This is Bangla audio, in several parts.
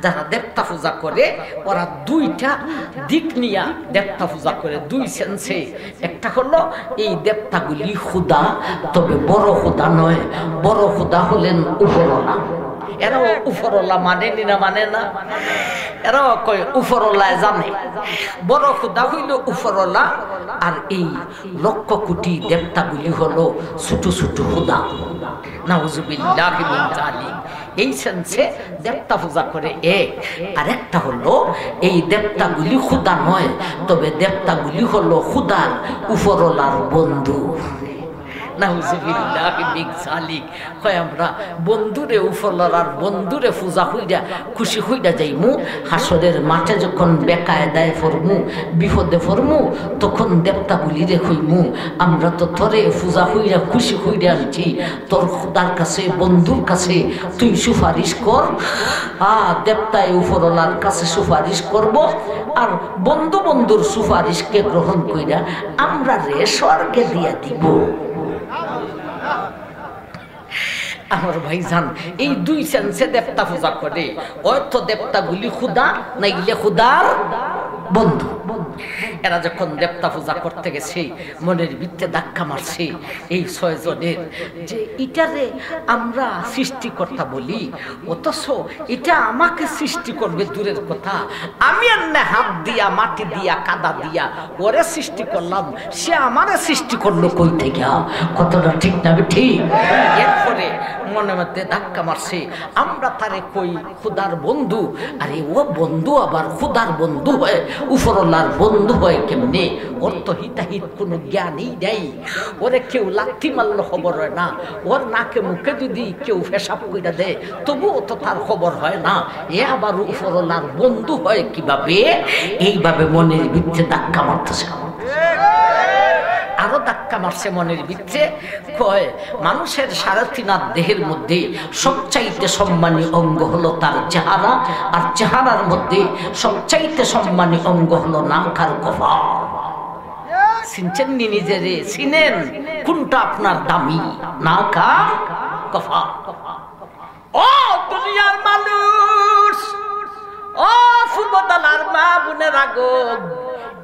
যারা দেবতা পূজা করে ওরা দুইটা দিক নিয়ে দেবতা পূজা করে, দুই সেন্সে। একটা হলো এই দেবতাগুলি খুদা, তবে বড় খুদা নয়। বড় খুদা হলেন উপরওয়ালা। এরাও উপরওয়ালা মানে না, মানে না, এরাও কয় উপরওয়ালায় জানে। বড় খুদা হইল উপরওয়ালা, আর এই লক্ষ কোটি দেবতাগুলি হলো ছোট ছোট খুদা। নাউজুবিল্লাহি মিন যালিক। এই সেন্সে দেবতা পূজা করে এক। আর একটা হলো এই দেবতাগুলি খুদা নয়, তবে দেবতাগুলি হলো খুদার উপরওয়ালার বন্ধু। নাউজুবিল্লাহি মিন যালিক। কয় আমরা বন্ধুরে উপরওয়ালার বন্ধুরে পূজা হইয়া খুশি হইয়া যাইমু। হাসরের মাঠে যখন বেকায়দায় পড়মু, বিপদে পড়মু, তখন দেবতাগুলিরে কইমু আমরা তো তোরে পূজা হইয়া খুশি হইয়া আনছি, তোর খুদার কাছে, বন্ধুর কাছে তুই সুপারিশ কর। দেবতায় উপরওয়ালার কাছে সুপারিশ করব, আর বন্ধু বন্ধুর সুপারিশকে গ্রহণ কইরা আমরা রে স্বর্গে দিয়া দিব। আমার ভাইজান এই দুই সেন্সে দেবতা পূজা করে। অর্থ দেবতাগুলি খুদা, নাইলে খুদার বন্ধু। এরা যখন দেবতা পূজা করতে গেছে, মনের ভিতরে ধাক্কা মারছে এই 6 জনের, যে এটারে আমরা সৃষ্টিকর্তা বলি, অথচ এটা আমাকে সৃষ্টি করবে দূরের কথা, আমি এমনি হাত দিয়া, মাটি দিয়া, কাদা দিয়া ওরে সৃষ্টি করলাম, সে আমারে সৃষ্টি করলো কই থেকে? কতটা ঠিক না ঠিক? এরপরে মনে মধ্যে ধাক্কা মারছে, আমরা তারে কই খুদার বন্ধু। আরে ও বন্ধু আবার খুদার বন্ধু হয়, উপরওয়ালার বন্ধু হয় কেমনে? ওর তো হিতাহিত কোনো জ্ঞানই নেই। ওরে কেউ লাথি মারলে খবর হয় না, ওর নাকে মুখে যদি কেউ পেশাব কইরা দেয় তবুও তো তার খবর হয় না। এ আবার উপরওয়ালার বন্ধু হয় কিভাবে? এইভাবে মনের ভিতরে ধাক্কা মারতেছে। আরো ধাক্কা মারছে মনের ভিতরে। কয় মানুষের 3.5 দেহের মধ্যে সবচাইতে সম্মানী অঙ্গ হলো তার চেহারা, আর চেহারার মধ্যে সবচাইতে সম্মানী অঙ্গ হলো নাক আর কপাল। চিনছেন নি নিজেরে? চিনেন কোনটা আপনার দামি? নাক আর কপাল। ও দুনিয়ার মানুষ, ও ফুরবদালার মা বোনেরা গো,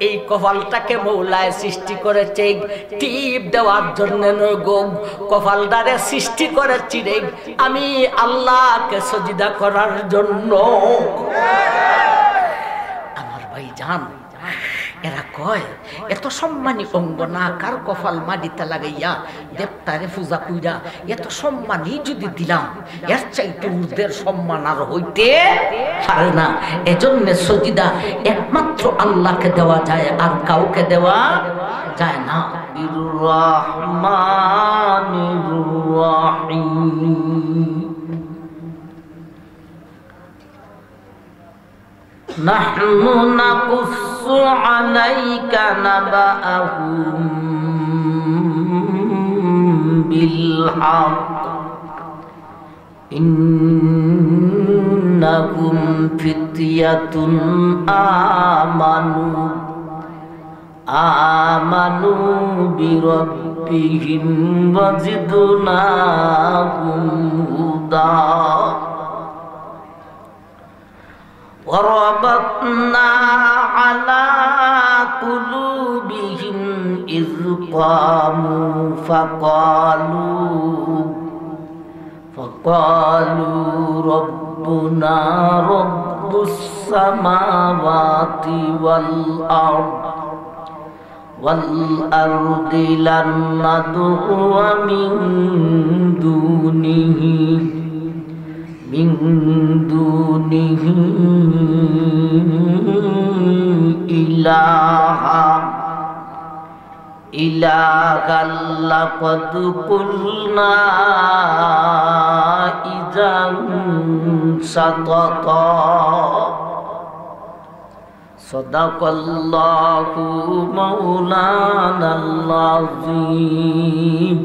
এই কপালটাকে মৌলায় সৃষ্টি করেছে টিপ দেওয়ার জন্য নয় গো, কপালটারে সৃষ্টি করেছি রে আমি আল্লাহকে সজিদা করার জন্য। আমার ভাই জান, এরা কয় এত সম্মানী অঙ্গ নাক আর কপাল মাটিতে লাগাইয়া দেবতারে পূজা কইরা এত সম্মানই যদি দিলাম, এর চাইতে ঊর্ধ্বের সম্মান আর হইতে পারে না। এজন্য সজিদা একমাত্র আল্লাহকে দেওয়া যায়, আর কাউকে দেওয়া যায় না। রহমানির রহিম। নাহনু নাকুসু আলাইকা নাবাআহুম বিল হক ইন্নাকুম ফিতয়াতুন আমানু বিরাব্বিহিম ওয়াজিদনাহুম হুদা। وربطنا على قلوبهم إذ قاموا فقالوا ربنا رب السماوات والأرض لن ندعو من دونه إلها لقد قلنا إذا شططا صدق الله مولانا العظيم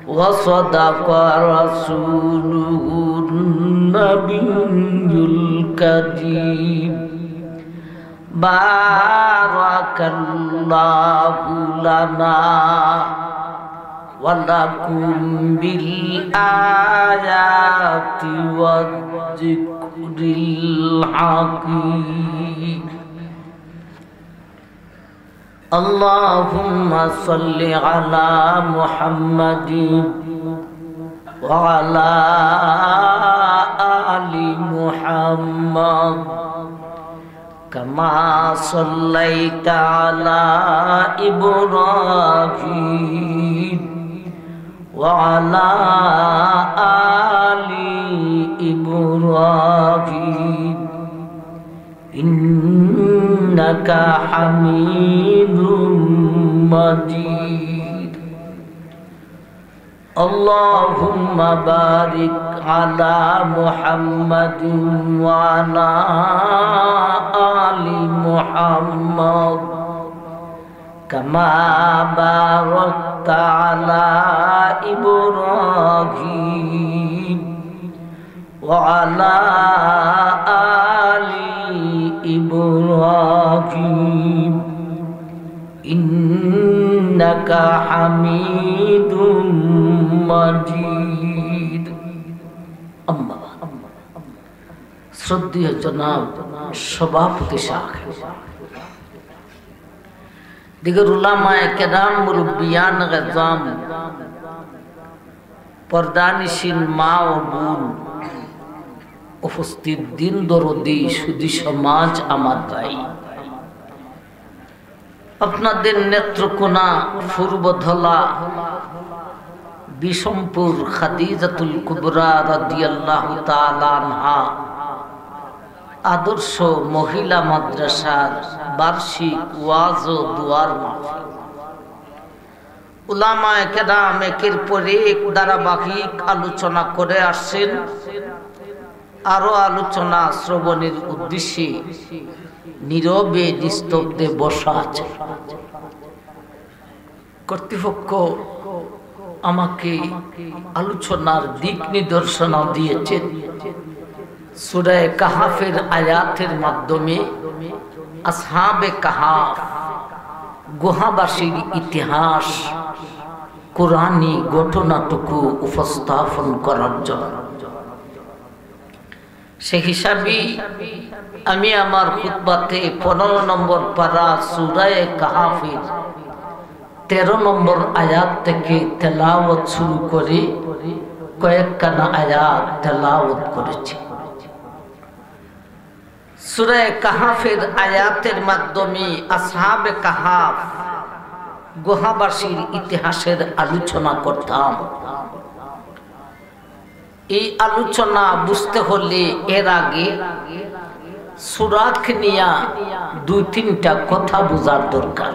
وصدق رسوله النبي الكريم بارك الله لنا ওয়ালাকুম বিল আয়াতি ওয়ায-যিকরিল হাকীম। আল্লাহুম্মা সাল্লি আলা মুহাম্মাদিন ওয়া আলা আলি মুহাম্মাদ কামা সাল্লাইতা আলা ইব্রাহিম ওয়া আলা আলি ইব্রাহিম ইন্নাকা হামিদুম মাজিদ। আল্লাহুম্মা বারিক আলা মুহাম্মাদিন ওয়া আলা আলি মুহাম্মাদ কামা বারাকতা আলা ইব্রাহিম ওয়া আলা আলি ইব্রাহিম ইন্নাকা হামিদুম মাজিদ। আম্মা শ্রদ্ধেয় জনাব সভাপতি সাহেব, দিগর উলামায়ে কেরাম, মুরব্বিয়ান গেজাম, পর্দানিশীন মা ও বোন, উপস্থিত দিন দরদি সুধী সমাজ, আমার ভাই, আপনাদের নেত্রকোনা পূর্বধলা বিষমপুর খাদিজাতুল কুবরা রাদিয়াল্লাহু তাআলা আনহা আদর্শ মহিলা মাদ্রাসার বার্ষিক ওয়াজ ও দুয়ার মাহফিল। উলামায়ে কেরাম একের পর এক ধারাবাহিক আলোচনা করে আসছেন। আরো আলোচনা শ্রবণের উদ্দেশ্যে নীরবে নিস্তব্ধে বসা আছে। কর্তৃপক্ষ আমাকে আলোচনার দিক নির্দেশনা দিয়েছেন। সূরা কাহাফের আয়াতের মাধ্যমে আসহাবে কাহাফ, গুহাবাসীর ইতিহাস, কোরআনী ঘটনাটুকু উপস্থাপন করার জন্য। সে হিসাবে আমি আমার খুতবাতে 15 নম্বর পারা সূরা কাহাফের 13 নম্বর আয়াত থেকে তেলাওয়াত শুরু করে কয়েকখানা আয়াত তেলাওয়াত করেছি। সূরা কাহাফের আয়াতের মাধ্যমে আসহাবে কাহাফ, গুহাবাসীর ইতিহাসের আলোচনা করতাম। এই আলোচনা বুঝতে হলে এর আগে সূরাক নিয়া 2-3টা কথা বোঝার দরকার।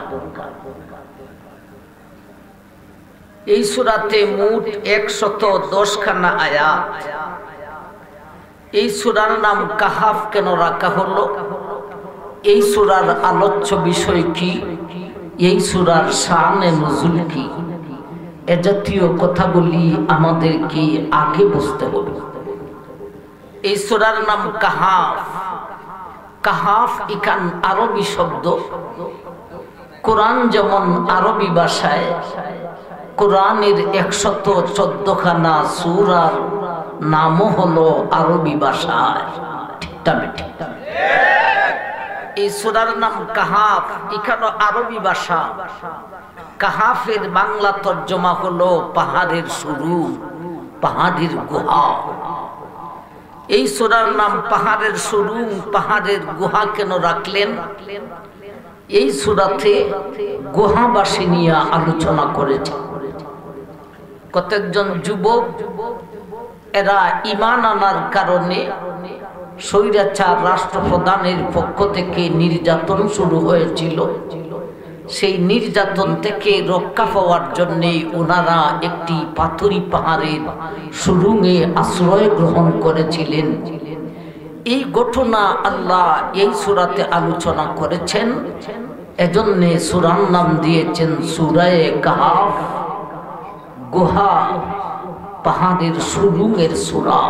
এই সূরাতে মোট 110 খানা আয়াত। এই সূরার নাম কাহাফ কেন রাখা হলো? এই সূরার আলোচ্য বিষয় কি? এই সূরার শানে নুজুল কি? এ জাতীয় কথাগুলি আমাদেরকে আগে বুঝতে হবে। এই সূরার নাম কাহাফ। কাহাফ ইকান আরবি শব্দ। কোরআন যেমন আরবি ভাষায়, কোরআনের 114 খানা সূরার নামও হলো আরবি ভাষায়। ঠিক। এই সূরার নাম কাহাফ, এখানে আরবি ভাষা। কাহাফের বাংলা তর্জমা হলো পাহাড়ের শুরু, পাহাড়ের গুহা। এই সূরার নাম পাহাড়ের শুরু, পাহাড়ের গুহা কেন রাখলেন? এই সূরাতে গুহাবাসী নিয়ে আলোচনা করেছে। কতজন যুবক এরা ঈমান আনার কারণে স্বৈরাচার রাষ্ট্রপ্রধানের পক্ষ থেকে নির্যাতন শুরু হয়েছিল। সেই নির্যাতন থেকে রক্ষা পাওয়ার জন্য ওনারা একটি পাথুরি পাহাড়ের সুড়ঙ্গে আশ্রয় গ্রহণ করেছিলেন। এই ঘটনা আল্লাহ এই সূরাতে আলোচনা করেছেন। এজন্য সূরার নাম দিয়েছেন সূরা কাহাফ, গুহা, পাহাড়ের সুড়ঙ্গের সূরা।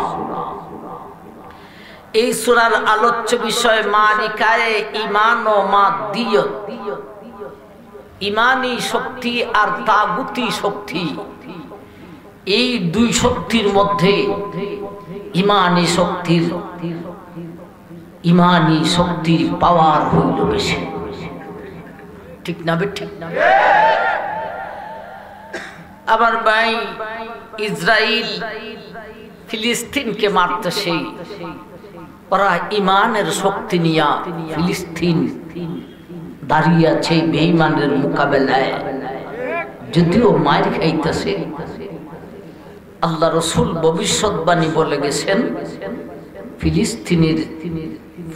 এই সূরার আলোচ্য বিষয় মালিকায়ে ঈমান ও মাদিয়ত। ইমানি শক্তি আর তাগুতি শক্তি, এই দুই শক্তির মধ্যে ইমানি শক্তির পাওয়ার হইল বেশি। ঠিক না ঠিক না? আবার ভাই ইসরায়েল ফিলিস্তিনকে মারতেছে, ওরা ইমানের শক্তি নিয়া ফিলিস্তিন দাঁড়িয়ে আছে বেঈমানের মোকাবেলায়, যদিও মার খাইতেছে। আল্লাহ রসুল ভবিষ্যৎবাণী বলে গেছেন ফিলিস্তিনের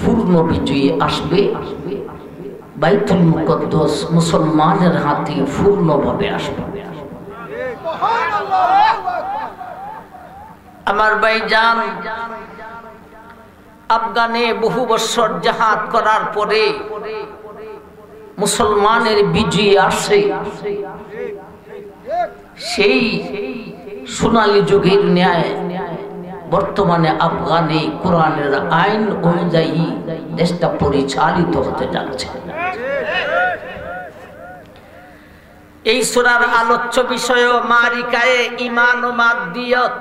পূর্ণ বিজয়ী আসবে, বাইতুল মুকদ্দাস মুসলমানের হাতে পূর্ণভাবে আসবে। আমার ভাইজান, আফগানে বহু বছর জিহাদ করার পরে মুসলমানের বিজয় আসে। সেই সোনালী যুগের ন্যায় বর্তমানে আফগানে কোরআনের আইন অনুযায়ী দেশটা পরিচালিত হতে যাচ্ছে। এই সূরার আলোচ্য বিষয় মারিকায়ে ঈমান ও মাদদিয়ত,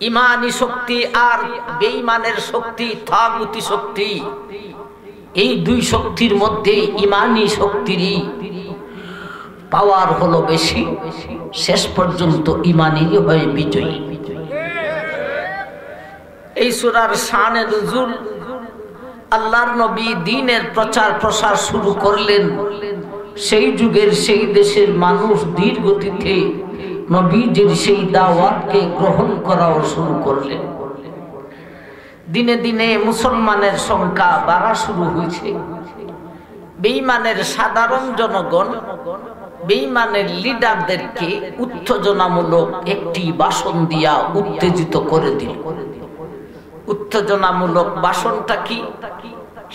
ইমানি শক্তি আর বেঈমানের শক্তি, তাগুতি শক্তি। এই দুই শক্তির মধ্যে ইমানি শক্তিরই পাওয়ার হলো বেশি, শেষ পর্যন্ত ইমানেরই হয় বিজয়ী। এই সূরার শানে নুজুল, আল্লাহর নবী দ্বীনের প্রচার প্রসার শুরু করলেন। সেই যুগের সেই দেশের মানুষ ধীর গতিতে নবীজির সেই দাওয়াতকে গ্রহণ করাও শুরু করলেন। দিনে দিনে মুসলমানের সংখ্যা বাড়া শুরু হয়েছে। বেঈমানের সাধারণ জনগণ বেঈমানের লিডারদেরকে উত্তেজনামূলক একটি ভাষণ দিয়া উত্তেজিত করে দিল। উত্তেজনামূলক ভাষণটা কি?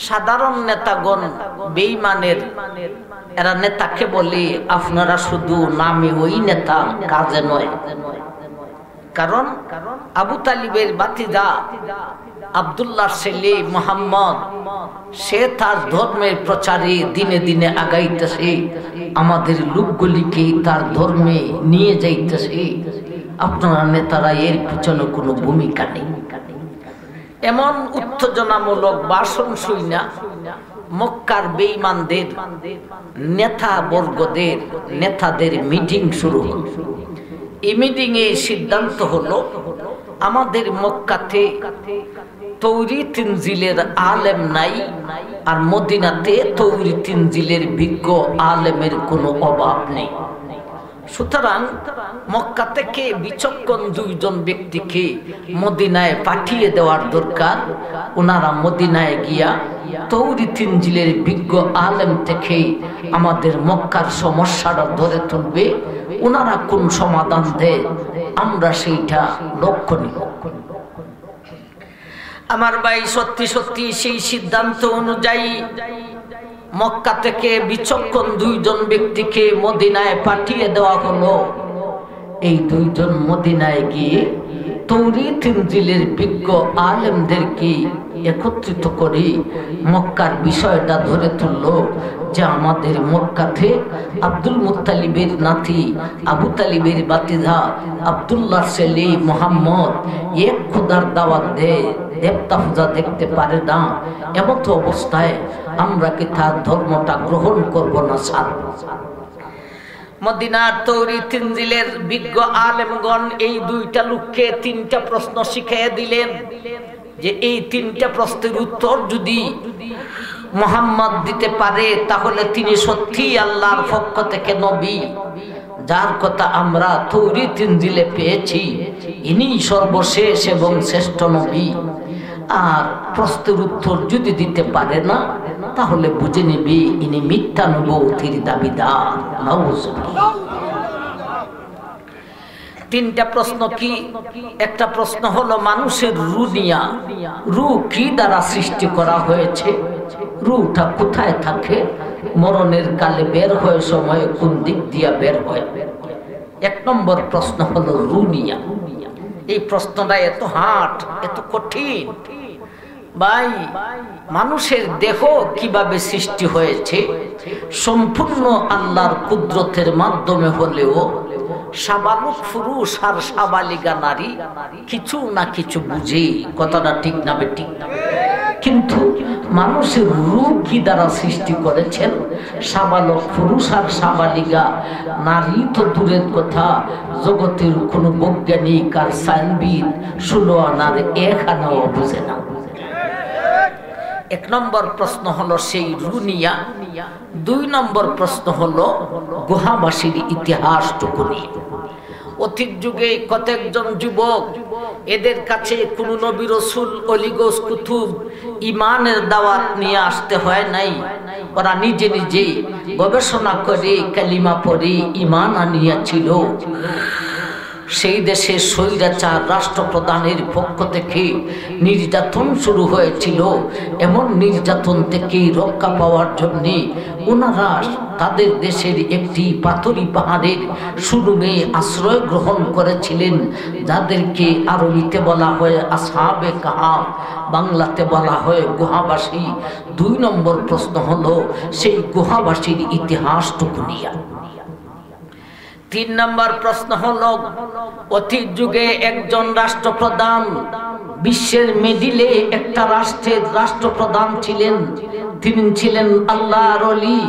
সাধারণ নেতাগণ বেঈমানের, এরা নেতাকে বলে আপনারা শুধু নামে ওই নেতা, কাজে নয়। কারণ আবু তালিবের বাতিজা আব্দুল্লাহর ছেলে মুহাম্মদ, সে তার ধর্মের প্রচারে দিনে দিনে আগাইতেছে, আমাদের লোকগুলিকে তার ধর্মে নিয়ে যাইতেছে। আপনারা নেতারা এর পিছনে কোনো ভূমিকা নেই। এমন উত্তেজনামূলক ভাষণ শুইনা মক্কার বেঈমানদের নেতাদের মিটিং শুরু হল। এই মিটিং এ সিদ্ধান্ত হলো, আমাদের মক্কাতে তৌরাত ইনজিলের আলেম নাই, আর মদিনাতে তৌরাত ইনজিলের বিজ্ঞ আলেমের কোনো অভাব নেই। সুতরাং মক্কা থেকে বিচক্ষণ দুইজন ব্যক্তিকে মদিনায় পাঠিয়ে দেওয়ার দরকার। ওনারা মদিনায় গিয়া তৌরাত ইনজিলের বিজ্ঞ আলেম থেকে আমাদের মক্কার সমস্যাটা ধরে তুলবে। ওনারা কোন সমাধান দেয় আমরা সেইটা লক্ষ্য নিব। আমার ভাই, সত্যি সত্যি সেই সিদ্ধান্ত অনুযায়ী মক্কা থেকে বিচক্ষণ দুইজন ব্যক্তিকে মদিনায় পাঠিয়ে দেওয়া হলো। এই দুইজন মদিনায় গিয়ে তৌরাত ইনজিলের বিজ্ঞ আলেমদেরকে একত্রিত করে মক্কার বিষয়টা ধরে তুললো যে আমাদের মক্কাতে আব্দুল মুত্তালিবের নাতি আবু তালিবের বাতিজা আব্দুল্লাহর ছেলে মুহাম্মদ এক খোদার দাওয়াত দেয়, দেবতা পূজা দেখতে পারে না। এমত অবস্থায় আমরা কি তার ধর্মটা গ্রহণ করব না? স্যার, মদিনার তৌরাত ইনজিলের বিজ্ঞ আলেমগণ এই দুইটা লোককে তিনটা প্রশ্ন শিখিয়ে দিলেন যে এই তিনটা প্রশ্নের উত্তর যদি মুহাম্মদ দিতে পারে তাহলে তিনি সত্যি আল্লাহর পক্ষ থেকে নবী, যার কথা আমরা তৌরাত ইনজিলে পেয়েছি, ইনি সর্বশেষ এবং শ্রেষ্ঠ নবী। আর প্রশ্নের উত্তর যদি দিতে পারে না তাহলে বুঝে নেবে ইনি মিথ্যা নবুয়তের দাবিদার। নাউযুবিল্লাহ। তিনটা প্রশ্ন কি? একটা প্রশ্ন হলো মানুষের রূহ নিয়া, রূহ কি দ্বারা সৃষ্টি করা হয়েছে, রূহটা কোথায় থাকে, মরণের কালে বের হয় সময় কোন দিক দিয়া বের হয়। এক নম্বর প্রশ্ন হলো রূহ নিয়া। এই প্রশ্নটা এত হার্ড, এত কঠিন, ভাই, মানুষের দেহ কিভাবে সৃষ্টি হয়েছে সম্পূর্ণ আল্লাহর কুদরতের মাধ্যমে হলেও সাবালক পুরুষ আর সাবালিকা নারী কিছু না কিছু বুঝে। কথাটা ঠিক না ঠিক না? কিন্তু মানুষের রূপ কি দ্বারা সৃষ্টি করেছেন? সাবালক পুরুষ আর সাবালিকা নারী তো দূরের কথা, জগতের কোন বৈজ্ঞানিক আর সাইন্সবিদ 16 আনার 1 আনাও বুঝে না। 1 নম্বর প্রশ্ন হলো সেই রুনিয়া। 2 নম্বর প্রশ্ন হলো গুহাবাসীর ইতিহাসটুকু নিয়ে। অতীত যুগে কতজন যুবক, এদের কাছে কোন নবী রাসূল অলিগোস কুতুব ইমানের দাওয়াত নিয়ে আসতে হয় নাই। ওরা নিজে নিজে গবেষণা করে কালিমা পড়ে ইমান আনিয়াছিল। সেই দেশে স্বৈরাচার রাষ্ট্রপ্রধানের পক্ষ থেকে নির্যাতন শুরু হয়েছিল। এমন নির্যাতন থেকে রক্ষা পাওয়ার জন্যে ওনারা তাদের দেশের একটি পাথরি পাহাড়ের সুড়ঙ্গে আশ্রয় গ্রহণ করেছিলেন, যাদেরকে আরবিতে বলা হয় আসহাবে কাহাফ, বাংলাতে বলা হয় গুহাবাসী। 2 নম্বর প্রশ্ন হলো সেই গুহাবাসীর ইতিহাসটুকু নিয়ে। 3 নম্বর প্রশ্ন হলো অতীত যুগে একজন রাষ্ট্রপ্রধান, বিশ্বের মিডিলে একটা রাষ্ট্রের রাষ্ট্রপ্রধান ছিলেন। তিনি ছিলেন আল্লাহর ওলি।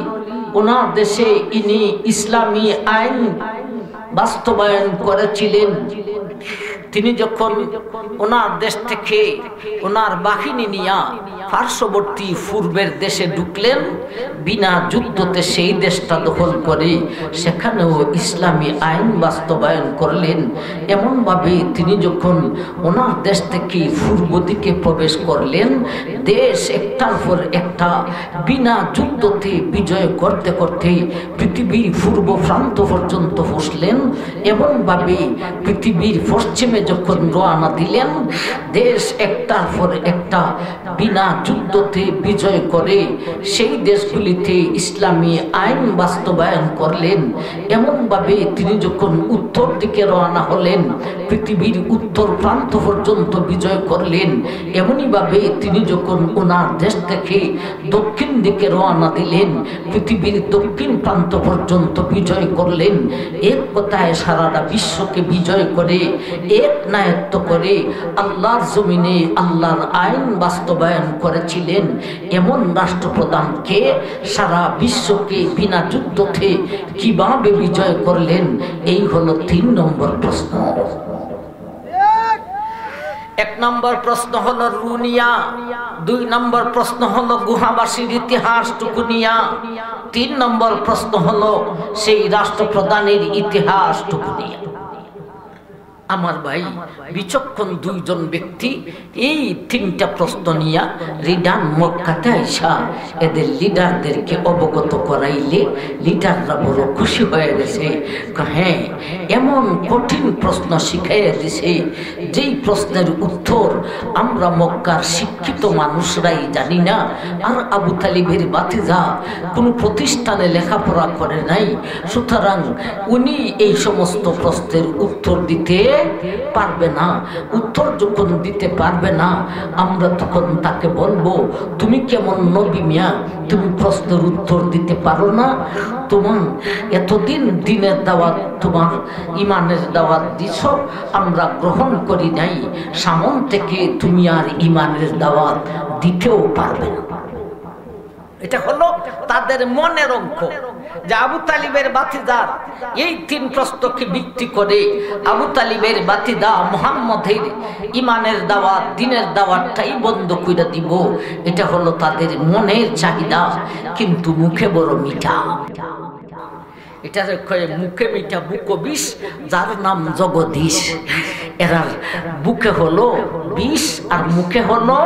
ওনার দেশে ইনি ইসলামী আইন বাস্তবায়ন করেছিলেন। তিনি যখন ওনার দেশ থেকে ওনার বাহিনী নিয়ে পার্শ্ববর্তী পূর্বের দেশে ঢুকলেন, বিনা যুদ্ধতে সেই দেশটা দখল করে সেখানেও ইসলামী আইন বাস্তবায়ন করলেন। এমনভাবে তিনি যখন ওনার দেশ থেকে পূর্ব দিকে প্রবেশ করলেন, দেশ একটার পর একটা বিনা যুদ্ধতে বিজয় করতে করতে পৃথিবীর পূর্ব প্রান্ত পর্যন্ত পৌঁছলেন। এমনভাবে পৃথিবীর পশ্চিমে যখন রওনা দিলেন, দেশ একটার পর একটা বিনা যুদ্ধতে বিজয় করে সেই দেশগুলিতে ইসলামী আইন বাস্তবায়ন করলেন। এমনভাবে তিনি যখন উত্তর দিকে রওনা হলেন, পৃথিবীর উত্তর প্রান্ত পর্যন্ত বিজয় করলেন। এমনইভাবে তিনি যখন ওনার দেশ থেকে দক্ষিণ দিকে রওনা দিলেন, পৃথিবীর দক্ষিণ প্রান্ত পর্যন্ত বিজয় করলেন। এক কথায় সারাটা বিশ্বকে বিজয় করে এক নায়ত্ব করে আল্লাহর জমিনে আল্লাহর আইন বাস্তবায়ন করেছিলেন। এমন রাষ্ট্রপ্রধানকে সারা বিশ্বকে বিনা যুদ্ধতে কিভাবে বিজয় করলেন? এই হলো 3 নম্বর প্রশ্ন। 1 নম্বর প্রশ্ন হলো রুনিয়া, 2 নম্বর প্রশ্ন হলো গুহাবাসীর ইতিহাসটুকু নিয়া, 3 নম্বর প্রশ্ন হলো সেই রাষ্ট্রপ্রধানের ইতিহাসটুকু নিয়া। আমার ভাই, বিচক্ষণ 2 জন ব্যক্তি এই 3টা প্রশ্ন নিয়ে রিডান মক্কাতে আইসা এদের লিডারদেরকে অবগত করাইলে লিডাররা বড় খুশি হয়ে গেছে। হ্যাঁ, এমন কঠিন প্রশ্ন শিখাইয়া দিছে যেই প্রশ্নের উত্তর আমরা মক্কার শিক্ষিত মানুষরাই জানি না। আর আবু তালিবের ভাতিজা কোনো প্রতিষ্ঠানে লেখাপড়া করে নাই, সুতরাং উনি এই সমস্ত প্রশ্নের উত্তর দিতে পারবে না। উত্তর যখন দিতে পারবে না, আমরা তখন তাকে বলবো, তুমি কেমন নবী মিয়া, তুমি প্রশ্নের উত্তর দিতে পারো না? তোমার এতদিন দিনের দাওয়াত, তোমার ইমানের দাওয়াত দিছ, আমরা গ্রহণ করি নাই, সামন থেকে তুমি আর ইমানের দাওয়াত দিতেও পারবে না। এটা হলো তাদের মনের অঙ্ক। যে আবু তালিবের বাতিদার এই 3 প্রশ্নকে ভিত্তি করে আবু তালিবের বাতিদা মুহাম্মদের ইমানের দাওয়াত, দিনের দাওয়াতটাই বন্ধ করে দিব। এটা হলো তাদের মনের চাহিদা, কিন্তু মুখে বড় মিঠা। এটা মুখে মিঠা বুকো বিষ, যার নাম জগদীশ। এরার বুকে হলো বিষ আর মুখে হলো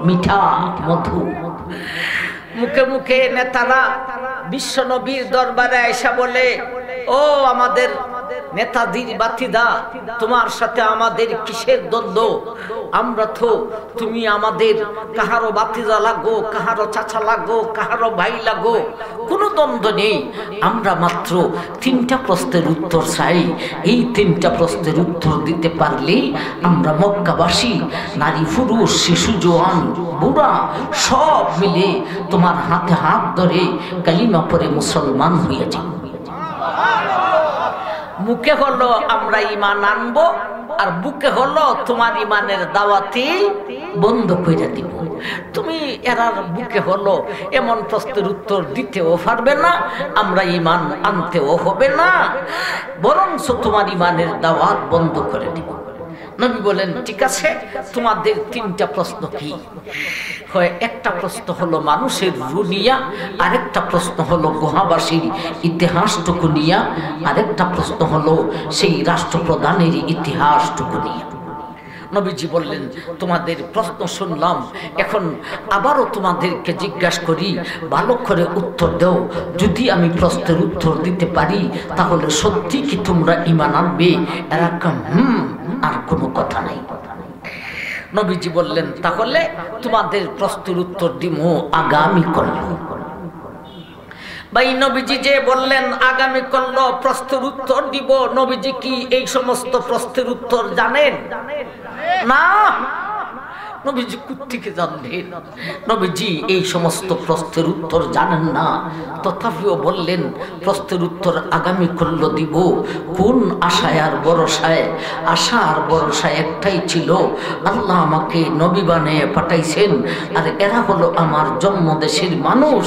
মিঠা মধু। মুখে মুখে নেতারা বিশ্ব নবীর দরবারে আয়েশা বলে, ও আমাদের নেতাজির বাতিদা, তোমার সাথে আমাদের কিসের দ্বন্দ্ব? আমরা তো, তুমি আমাদের কাহারো বাতিদা লাগো, কাহারো চাচা লাগো, কাহারো ভাই লাগো, কোনো দ্বন্দ্ব নেই। আমরা মাত্র 3টা প্রশ্নের উত্তর চাই। এই 3টা প্রশ্নের উত্তর দিতে পারলেই আমরা মক্কাবাসী, নারী পুরুষ শিশু জওয়ান বুড়া সব মিলে তোমার হাতে হাত ধরে কালিমা পড়ে মুসলমান হয়ে যাব। মুখে হলো আমরা ঈমান আনবো, আর বুকে হলো তোমার ঈমানের দাওয়াতি বন্ধ করে দিব। তুমি এরার বুকে হলো এমন প্রশ্নের উত্তর দিতেও পারবে না, আমরা ঈমান আনতেও হবে না, বরঞ্চ তোমার ঈমানের দাওয়াত বন্ধ করে দিব। নবী বলেন, ঠিক আছে, তোমাদের 3টা প্রশ্ন কি? হয় একটা প্রশ্ন হলো মানুষের রূহ নিয়া, আরেকটা প্রশ্ন হলো গুহাবাসীর ইতিহাসটুকু নিয়া, আরেকটা প্রশ্ন হলো সেই রাষ্ট্রপ্রধানের ইতিহাসটুকু নিয়া। নবীজি বললেন, তোমাদের প্রশ্ন শুনলাম, এখন আবারও তোমাদেরকে জিজ্ঞাসা করি, ভালো করে উত্তর দাও। যদি আমি প্রশ্নের উত্তর দিতে পারি তাহলে সত্যি কি তোমরা ঈমান আনবে? এরকম আর কোনো কথা নাই। নবীজি বললেন, তাহলে তোমাদের প্রশ্নের উত্তর দিব আগামী কাল। ভাই নবীজি যে বললেন আগামী কাল প্রশ্নের উত্তর দিব, নবীজি কি এই সমস্ত প্রশ্নের উত্তর জানেন? না, নবীজি কোত্থেকে জানলেন? নবীজি এই সমস্ত প্রশ্নের উত্তর জানেন না, তথাপিও বললেন প্রশ্নের উত্তর আগামী কাল দিব। কোন আশায় আর ভরসায়? আশা আর ভরসা একটাই ছিল, আল্লাহ আমাকে নবী বানিয়ে পাঠাইছেন, আর এরা হলো আমার জন্মদেশের মানুষ।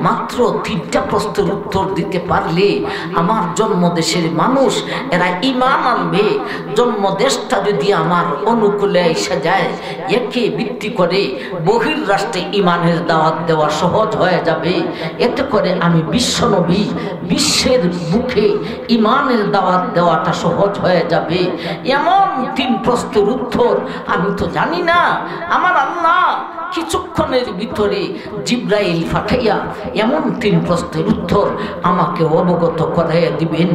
মাত্র 3টা প্রশ্নের উত্তর দিতে পারলে আমার জন্মদেশের মানুষ এরা ঈমান আনবে। জন্মদেশটা যদি আমার অনুকূলে এসে যায়, একে ভিত্তি করে বহির রাষ্ট্রে ঈমানের দাওয়াত দেওয়া সহজ হয়ে যাবে। এতে করে আমি বিশ্বনবী, বিশ্বের মুখে ঈমানের দাওয়াত দেওয়াটা সহজ হয়ে যাবে। এমন 3 প্রশ্নের উত্তর আমি তো জানি না। আমার আল্লাহ কিছুক্ষণের ভিতরে জিব্রাইল পাঠাইয়া এমন 3 প্রশ্নের উত্তর আমাকে অবগত করাইয়া দিবেন।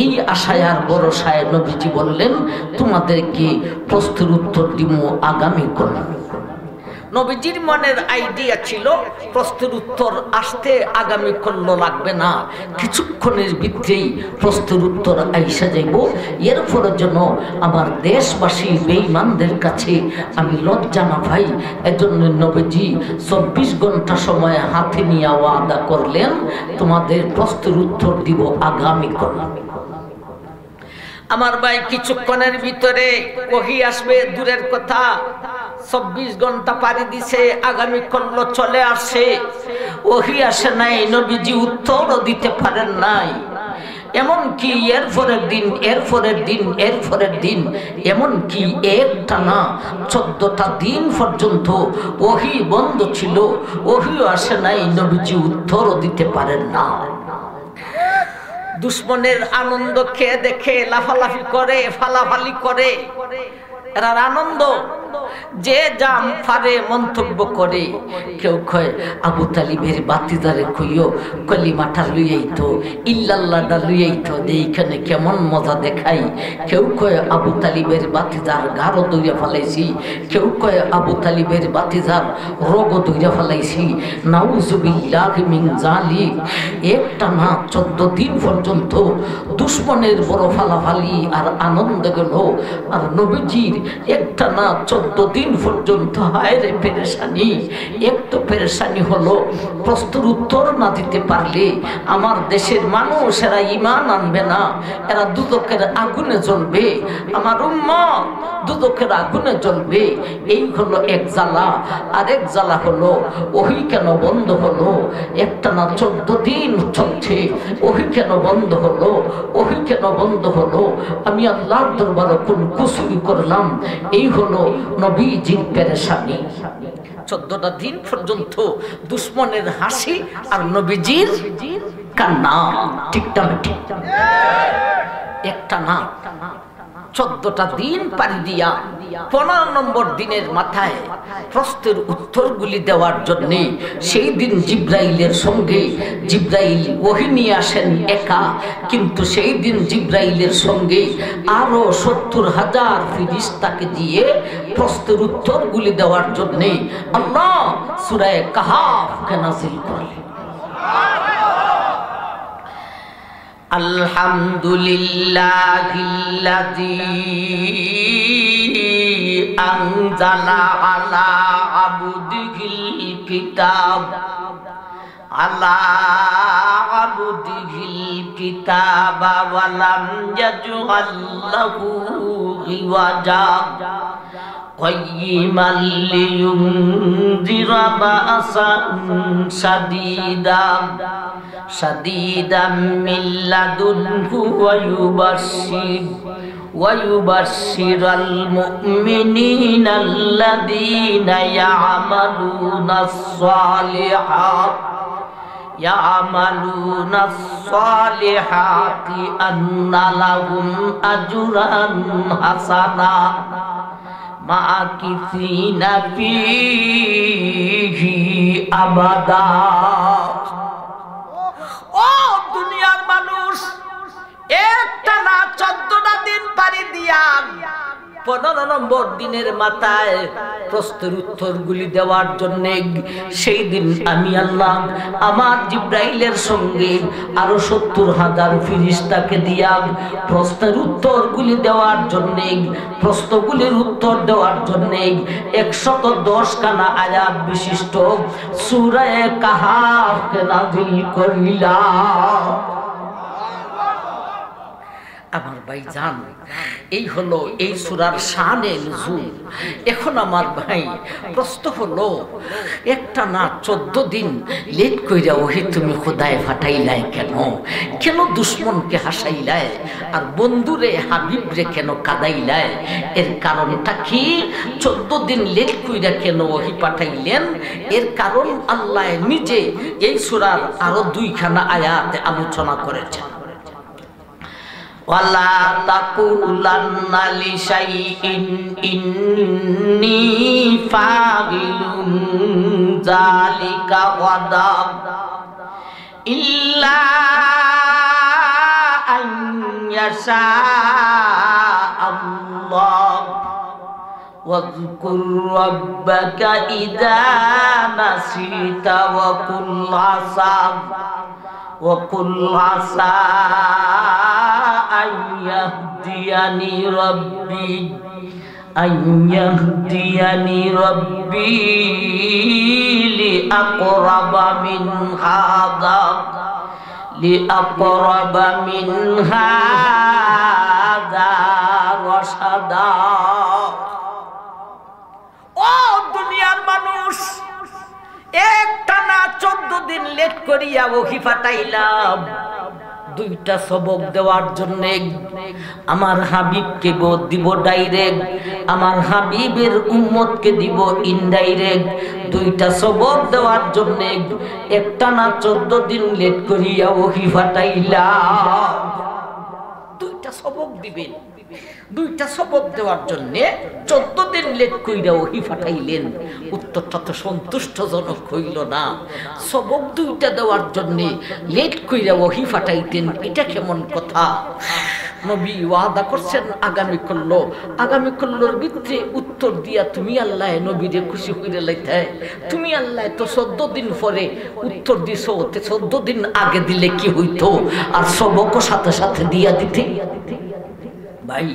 এই আশায় আর ভরসায় নবীজি বললেন, তোমাদেরকে প্রশ্নের উত্তর দিব আগামীকাল। নবীজির মনের আইডিয়া ছিল প্রশ্নের উত্তর আসতে আগামীকাল লাগবে না, কিছুক্ষণের ভিতরেই প্রশ্নের উত্তর আইসা যাইব। এরপরে যেন আমার দেশবাসী বেঈমানদের কাছে আমি লজ্জা না পাই, এজন্য নবীজি 24 ঘন্টা সময় হাতে নিয়ে ওয়াদা করলেন, তোমাদের প্রশ্নের উত্তর দিব আগামীকাল। আমার ভাই কিছুক্ষণের ভিতরে ওহী আসবে দূরের কথা, 24 ঘন্টা পারি দিছে, আগামীকাল চলে আসে, ওহী আসে নাই, নবীজি উত্তরও দিতে পারেন নাই। এমনকি এরপরের দিন এমনকি একটানা 14টা দিন পর্যন্ত ওহী বন্ধ ছিল, ওহীও আসে নাই, নবীজি উত্তরও দিতে পারেন না। দুশ্মনের আনন্দ খেয়ে দেখে লাফালাফি করে, ফালাফালি করে, এরা আনন্দ যে জাম ফারে মন্তব্য করে। কেউ কয় আবু তালিবের বাতিদারে কইও কলিমাটা লইয়াইতো, ইল্লাল্লাহটা লইয়াইতো, এইখানে কেমন মজা দেখাই। কেউ কয় আবু তালিবের বাতিদার গাঢ় দইরা ফেলাইছি, কেউ কয় আবু তালিবের বাতিদার রোগ দইরা ফেলাইছি। নাউজুবিল্লাহি মিন যালিক। একটা না 14 দিন পর্যন্ত দুশ্মনের বড় ফালাফালি আর আনন্দ গেল, আর নবীজির একটা না 14 দিন পর্যন্ত হায় রে পেরেশানি। একটু পেরেশানি হলো, প্রশ্নের উত্তর না দিতে পারলে আমার দেশের মানুষ এরা ঈমান আনবে না, এরা দুদকের আগুনে জ্বলবে, আমার উম্মত দুদকের আগুনে জ্বলবে। এই হলো এক জ্বালা। আরেক জ্বালা হলো ওহী কেন বন্ধ হলো? একটা না 14 দিন চলছে, ওহী কেন বন্ধ হলো? ওহী কেন বন্ধ হলো? আমি আল্লাহর দরবারে কোন কুসুরি করলাম? এই হলো নবীজির পেরেশানি। 14টা দিন পর্যন্ত দুশ্মনের হাসি আর নবীজির কান্না। ঠিকটা ঠিক একটা না 14টা দিন পারি দিয়া 15 নম্বর দিনের মাথায় প্রশ্নের উত্তরগুলি দেওয়ার জন্য সেই দিন জিব্রাইলের সঙ্গে জিব্রাইল ওহী নিয়ে আসেন একা, কিন্তু সেই দিন জিব্রাইলের সঙ্গে আরো 70,000 ফেরেশতাকে দিয়ে প্রশ্নের উত্তরগুলি দেওয়ার জন্য আল্লাহ সূরা কাহাফকে নাযিল করলেন। আলহামদুলিল্লাহিল্লাযী আনজালা আলা আবদিহিল কিতাব ওয়া লাম ইয়াজআল লাহু ইওয়াজা قيما لينذر بأسا شديدا من لدنه ويبشر المؤمنين الذين يعملون الصالحات أن لهم أجرا حسنا মাকিসিনা ফীহি আবাদা। ও দুনিয়ার মানুষ, একটানা 14টা দিন পারি দিয়া 15 নম্বর দিনের মাথায় প্রশ্নের উত্তরগুলি দেওয়ার জন্য সেই দিন আমি আল্লাহ আমার জিব্রাইলের সঙ্গে আরো 70,000 ফেরেশতাকে দিয়া প্রশ্নের উত্তরগুলি দেওয়ার জন্য, প্রশ্নগুলির উত্তর দেওয়ার জন্য 110 খানা আয়াত বিশিষ্ট সূরা কাহাফকে নাযিল করিলাম। আমার ভাইজান, এই হলো এই সূরার শানে নুজুল। এখন আমার ভাই প্রশ্ন হলো, একটা না 14 দিন লেট কইরা ওহি তুমি খোদায় ফাটাইলাই কেন? কেন দুশ্মনকে হাসাইলাই আর বন্ধুরে হাবিবরে কেন কাদাইলাই? এর কারণটা কি? 14 দিন লেট কইরা কেন ওহি পাঠাইলেন? এর কারণ আল্লাহ নিজে এই সূরার আরো 2 খানা আয়াতে আলোচনা করেছেন। ওয়ালা তাকুলান্না লিশাইইন ইন্নী ফাগিলুন যালিকা গাদা ইল্লা আন ইয়াশা আল্লাহ ওয়াযকুর রাব্বাকা ইযা নাসিতা ওয়া কুল আসা أن يهديني ربي لأقرب من هذا رشدا। ও দুনিয়ার মানুষ, একটানা 14 দিন লেট করিয়া ওহি পাঠাইলাম 2টা সবক দেওয়ার জন্য। আমার হাবিবকে দিব ডাইরেক্ট, আমার হাবিবের উম্মতকে দিব ইনডাইরেক্ট। 2টা সবক দেওয়ার জন্য একটানা 14 দিন লেট করিয়া ওহি পাঠাইলাম। 2টা সবক দিবেন, 2টা সবক দেওয়ার জন্য 14 দিন লেট কইরা ওহি পাঠাইলেন। উত্তরটা তো সন্তুষ্টজনক হইল না। সবক 2টা দেওয়ার জন্য লেট কইরা ওহি পাঠাইতেন, এটা কেমন কথা? নবী ওয়াদা করছেন আগামী কল্লোর ভিতরে উত্তর দিয়া তুমি আল্লাহ নবীরে খুশি কইরা লাইতে। তুমি আল্লাহ তো 14 দিন পরে উত্তর দিছো, 14 দিন আগে দিলে কি হইতো? আর সবকও সাথে সাথে দিয়া দিতে। ভাই,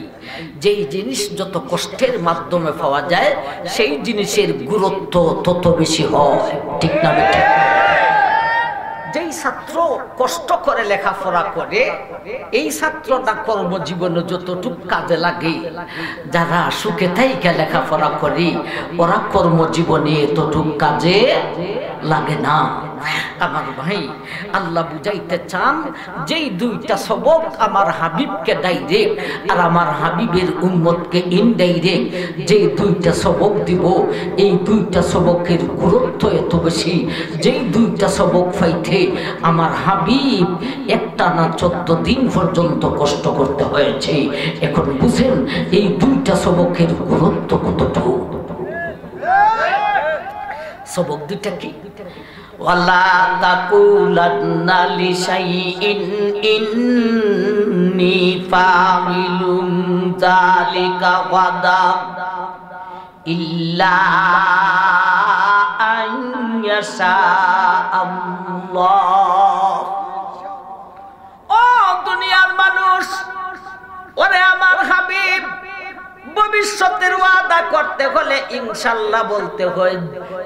যেই জিনিস যত কষ্টের মাধ্যমে পাওয়া যায় সেই জিনিসের গুরুত্ব তত বেশি হয়, ঠিক না বেটা? যেই ছাত্র কষ্ট করে লেখাপড়া করে এই ছাত্রটা কর্মজীবনে যতটুক কাজে লাগে, যারা সুখে থাইকা লেখাপড়া করে ওরা কর্মজীবনে এতটুক কাজে লাগে না। আমার ভাই, আল্লাহ বুঝাইতে চান যেই 2টা সবক আমার হাবিবকে ডাইরেক্ট আর আমার হাবিবের উম্মতকে ইনডাইরেক্ট যেই 2টা সবক দিব, এই 2টা সবকের গুরুত্ব এত বেশি। যেই 2টা সবক পাইতে আমার হাবিব একটা না 14 দিন পর্যন্ত কষ্ট করতে হয়েছে। এখন বুঝেন এই দুইটা সবকের গুরুত্ব কতটুকু। সবক দুইটা কি? ওয়ালা তাকুলান্না লিশাইইন ইন্নী ফাইলুন যালিকা গাদা ইল্লা আন ইয়াশা আল্লাহ। ও দুনিয়ার মানুষ, ওরে আমার হাবিব, ভবিষ্যতের ওয়াদা করতে হলে ইনশাআল্লাহ বলতে হয়।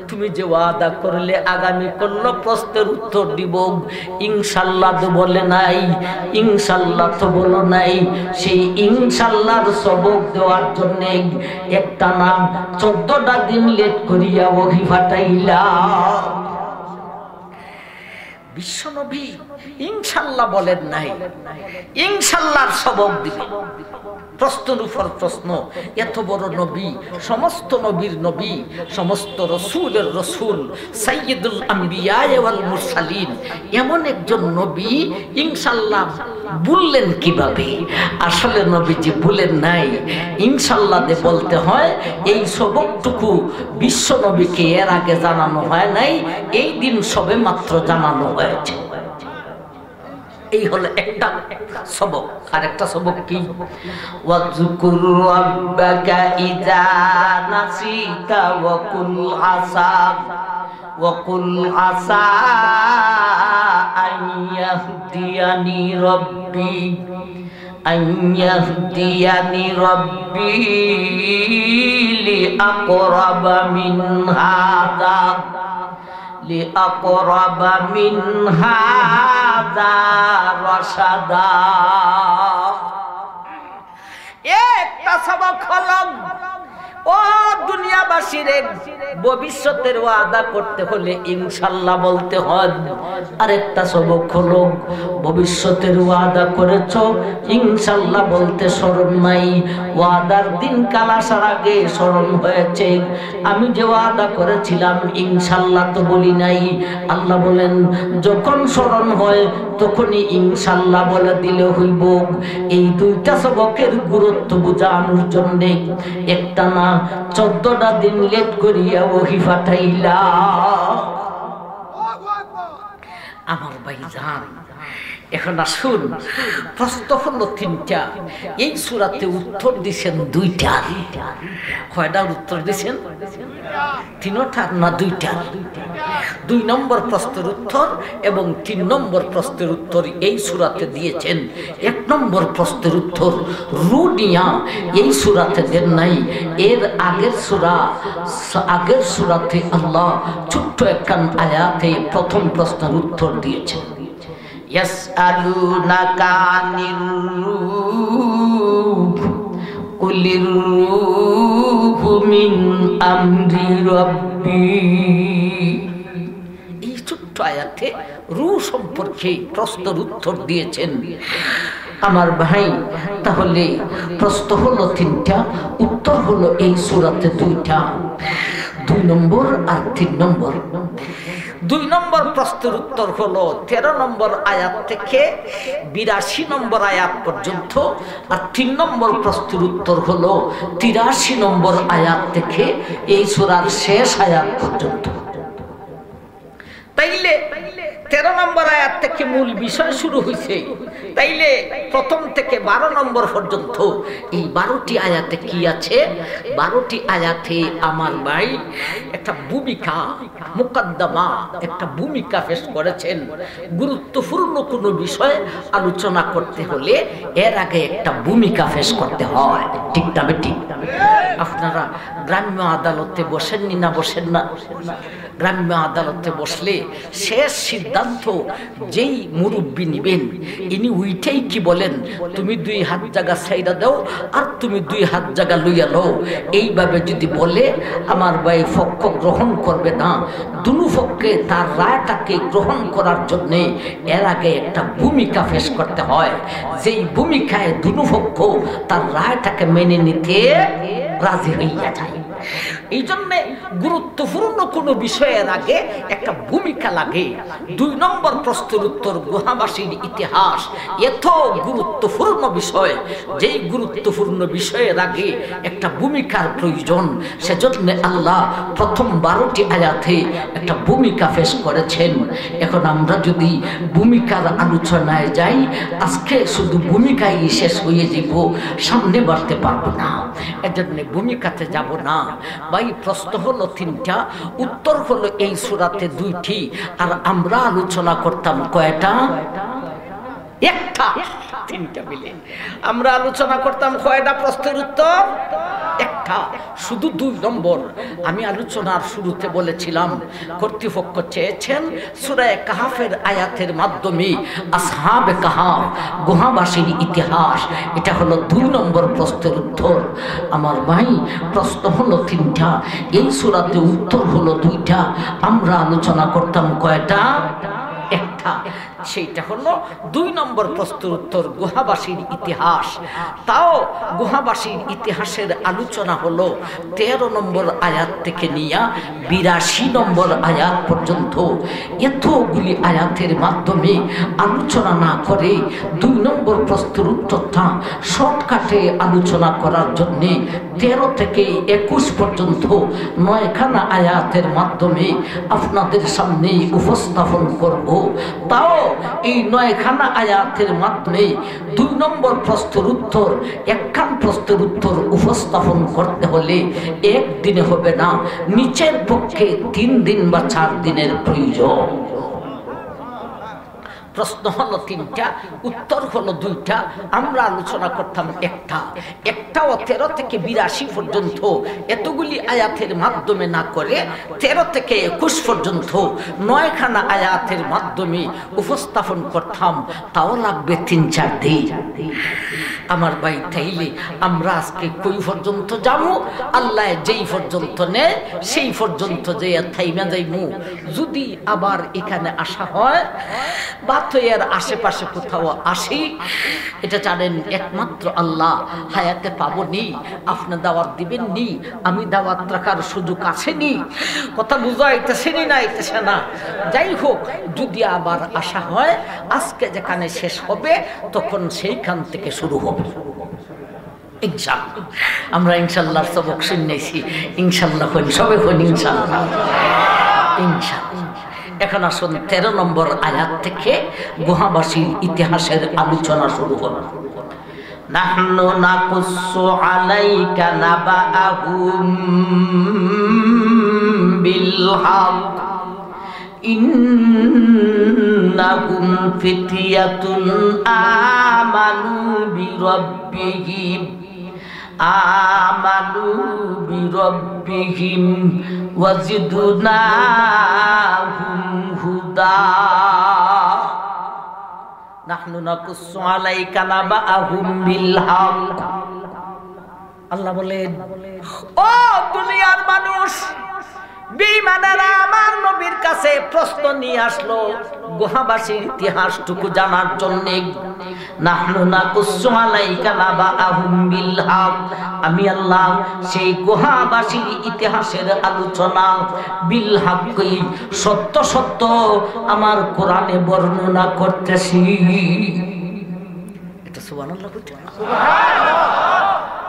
তুমি যে ওয়াদা করলে আগামী কোন প্রশ্নের উত্তর দিব, ইনশাআল্লাহ তো বলে নাই, ইনশাআল্লাহ তো বলো নাই। সেই ইনশাআল্লাহর সবক দেওয়ার জন্য একটা নাম 14টা দিন লেট করিয়া ওহি ফাটাইলা। বিশ্বনবী ইনশাআল্লাহ বলেন নাই, ইনশাআল্লাহর সবক দিবেন। প্রশ্নের উপর প্রশ্ন। এত বড় নবী, সমস্ত নবীর নবী, সমস্ত রসুলের রসুল, সাইয়্যিদুল আম্বিয়া ওয়াল মুরসালিন, এমন একজন নবী ইনশাআল্লাহ বললেন কিভাবে? আসলে নবীজি বলেন নাই, ইনশাআল্লাহ দে বলতে হয়। এই সবকটুকু বিশ্ব নবীকে এর আগে জানানো হয় নাই, এই দিন সবে মাত্র জানানো হয়েছে। এই হলো একটা সবক। আর একটা সবক কি? ওয়াযকুর রাব্বাকা ইযা নাসিতা ওয়া কুল আসা আন ইয়াহদিয়ানি রাব্বি লিআকরাবা মিন হাযা রাশাদা। একটা সবক হলো, ও দুনিয়াবাসীর ভবিষ্যতের ওয়াদা করতে হলে ইনশাআল্লাহ বলতে হয়। আরেকটা সবক হলো, ভবিষ্যতের ওয়াদা করেছ, ইনশাআল্লাহ বলতে শরম নাই। ওয়াদার দিন কাল আসার আগে শরম হয়েছে, আমি যে ওয়াদা করেছিলাম ইনশাআল্লাহ তো বলি নাই। আল্লাহ বলেন যখন স্মরণ হয় তখনই ইনশাআল্লাহ বলে দিলে হইব। এই দুইটা সবকের গুরুত্ব বোঝানোর জন্য একটা না 14টা দিন লেট করিয়া ওহি ফাটাইলা। আমার ভাইজান, এখন আসুন, প্রশ্ন হলো 3টা। এই সূরাতে উত্তর দিয়েছেন 2টা। কয়টার উত্তর দিয়েছেন? 3টার না 2টার? 2 নম্বর প্রশ্নের উত্তর এবং 3 নম্বর প্রশ্নের উত্তর এই সূরাতে দিয়েছেন। 1 নম্বর প্রশ্নের উত্তর রুনিয়া এই সূরাতে দেন নাই। এর আগের সূরাতে আল্লাহ ছোট্ট একখান আয়াতে প্রথম প্রশ্নের উত্তর দিয়েছেন। ইয়াসআলুনাকা আনির রূহ কুলির রূহু মিন আমরি রাব্বি। এই ছোট্ট আয়াতে রূহ সম্পর্কে প্রশ্নের উত্তর দিয়েছেন। আমার ভাই, তাহলে প্রশ্ন হলো 3টা, উত্তর হলো এই সূরাতে 2টা, 2 নম্বর আর 3 নম্বর। 2 নম্বর প্রশ্নের উত্তর হলো 13 নম্বর আয়াত থেকে 82 নম্বর আয়াত পর্যন্ত, আর 3 নম্বর প্রশ্নের উত্তর হলো 83 নম্বর আয়াত থেকে এই সূরার শেষ আয়াত পর্যন্ত। তাইলে 13 নম্বর আয়াত থেকে মূল বিষয় শুরু হয়েছে। তাইলে প্রথম থেকে 12 নম্বর পর্যন্ত এই 12টি আয়াতে কি আছে? 12টি আয়াতে আমার ভাই একটা ভূমিকা, মুকদ্দমা, একটা ভূমিকা পেশ করেছেন। গুরুত্বপূর্ণ কোনো বিষয় আলোচনা করতে হলে এর আগে একটা ভূমিকা পেশ করতে হয়, ঠিক না বেটি? আপনারা গ্রাম্য আদালতে বসেননি না? বসেন না? গ্রাম্য আদালতে বসলে শেষ সিদ্ধান্ত যেই মুরব্বী নিবেন, ইনি উইটাই কি বলেন, তুমি 2 হাত জায়গা ছাইড়া দাও আর তুমি 2 হাত জায়গা লইয়া লও। এইভাবে যদি বলে আমার ভাই পক্ষ গ্রহণ করবে না। দুনো পক্ষে তার রায়টাকে গ্রহণ করার জন্য এর আগে একটা ভূমিকা পেশ করতে হয়, যেই ভূমিকায় দুনো পক্ষ তার রায়টাকে মেনে নিতে রাজি হইয়া যায়। এই জন্যে গুরুত্বপূর্ণ কোনো বিষয়ের আগে একটা ভূমিকা লাগে। 2 নম্বর প্রশ্নের উত্তর গুহাবাসীর ইতিহাস এত গুরুত্বপূর্ণ বিষয়, যেই গুরুত্বপূর্ণ বিষয়ের আগে একটা ভূমিকার প্রয়োজন। সেজন্য আল্লাহ প্রথম 12টি আয়াতে একটা ভূমিকা পেশ করেছেন। এখন আমরা যদি ভূমিকার আলোচনায় যাই, আজকে শুধু ভূমিকাই শেষ হয়ে যাব, সামনে বাড়তে পারবো না। এজন্য ভূমিকাতে যাব না ভাই। প্রশ্ন হলো 3টা, উত্তর হলো এই সূরাতে 2টি, আর আমরা আলোচনা করতাম কয়টা? একটা। 3টা মিলে আমরা আলোচনা করতাম কয়টা প্রশ্নের উত্তর? একটা। শুধু 2 নম্বর আমি আলোচনার শুরুতে বলেছিলাম, কর্তৃপক্ষ চেয়েছেন সূরা কাহাফের আয়াতের মাধ্যমে আসহাবে কাহাফ গুহাবাসীর ইতিহাস, এটা হলো 2 নম্বর প্রশ্নের উত্তর। আমার ভাই, প্রশ্ন হলো 3টা, এই সূরাতে উত্তর হলো 2টা। আমরা আলোচনা করতাম কয়টা? একটা। সেইটা হলো 2 নম্বর প্রশ্নের উত্তর গুহাবাসীর ইতিহাস। তাও গুহাবাসীর ইতিহাসের আলোচনা হলো 13 নম্বর আয়াত থেকে নিয়ে 82 নম্বর আয়াত পর্যন্ত। এতগুলি আয়াতের মাধ্যমে আলোচনা না করে 2 নম্বর প্রশ্নের উত্তরটা শর্টকাটে আলোচনা করার জন্যে 13 থেকে 21 পর্যন্ত 9খানা আয়াতের মাধ্যমে আপনাদের সামনে উপস্থাপন করব। তাও এই 9খানা আয়াতের মাধ্যমে 2 নম্বর প্রশ্নের উত্তর, 1খান প্রশ্নের উত্তর উপস্থাপন করতে হলে 1 দিনে হবে না, নিচের পক্ষে 3 দিন বা 4 দিনের প্রয়োজন। প্রশ্ন হলো 3টা, উত্তর হলো 2টা। আমরা আলোচনা করতাম একটাও 13 থেকে 82 পর্যন্ত এতগুলি আয়াতের মাধ্যমে না করে 13 থেকে 21 পর্যন্ত 9খানা আয়াতের মাধ্যমে উপস্থাপন করতাম। তাও লাগবে 3-4 দিন। আমার ভাই, তাইলে আমরা আজকে কই পর্যন্ত যাবো? আল্লাহ যেই পর্যন্ত নেয় সেই পর্যন্ত যে থাইমা যাইমু। যদি আবার এখানে আসা হয় বা এর আশেপাশে কোথাও আসি, এটা জানেন একমাত্র আল্লাহ। হায়াতে পাবো নি, আপনি দাওয়াত দিবেন নি, আমি দাওয়াত রাখার সুযোগ আসেনি। কথা বুঝাইতেছে না, আইতেছে না। যাই হোক, যদি আবার আসা হয়, আজকে যেখানে শেষ হবে তখন সেইখান থেকে শুরু হবে ইনশাআল্লাহ। আমরা ইনশাআল্লাহ সবক শুনেছি, ইনশাআল্লাহ হই, সবে হই ইনশাআল্লাহ, ইনশাআল্লাহ। এখন আসুন 13 নম্বর আয়াত থেকে গুহাবাসীর ইতিহাসের আলোচনা শুরু হল। নাহনু নাকুসু আলাইকা নাবাআহুম বিল হক ইন্নাহুম ফিতয়াতুন আমানু বিরাব্বিহিম ওয়াজিদনাহুম হুদা। নাহনু নাকুসু আলাইকা নাবাআহুম বিল হক। আল্লাহ বলেন, ও দুনিয়ার মানুষ, বেঈমানেরা আমার নবীর কাছে প্রশ্ন নিয়ে আসলো গুহাবাসীর ইতিহাসটুকু জানার জন্য। নাহনু নাকুসু আলাইকা নাবাআহুম বিল হক, আমি আল্লাহ সেই গুহাবাসীর ইতিহাসের আলোচনা বিল হক, সত্য সত্য আমার কোরআনে বর্ণনা করতেছি। এটা সুবহানাল্লাহ কইতেন।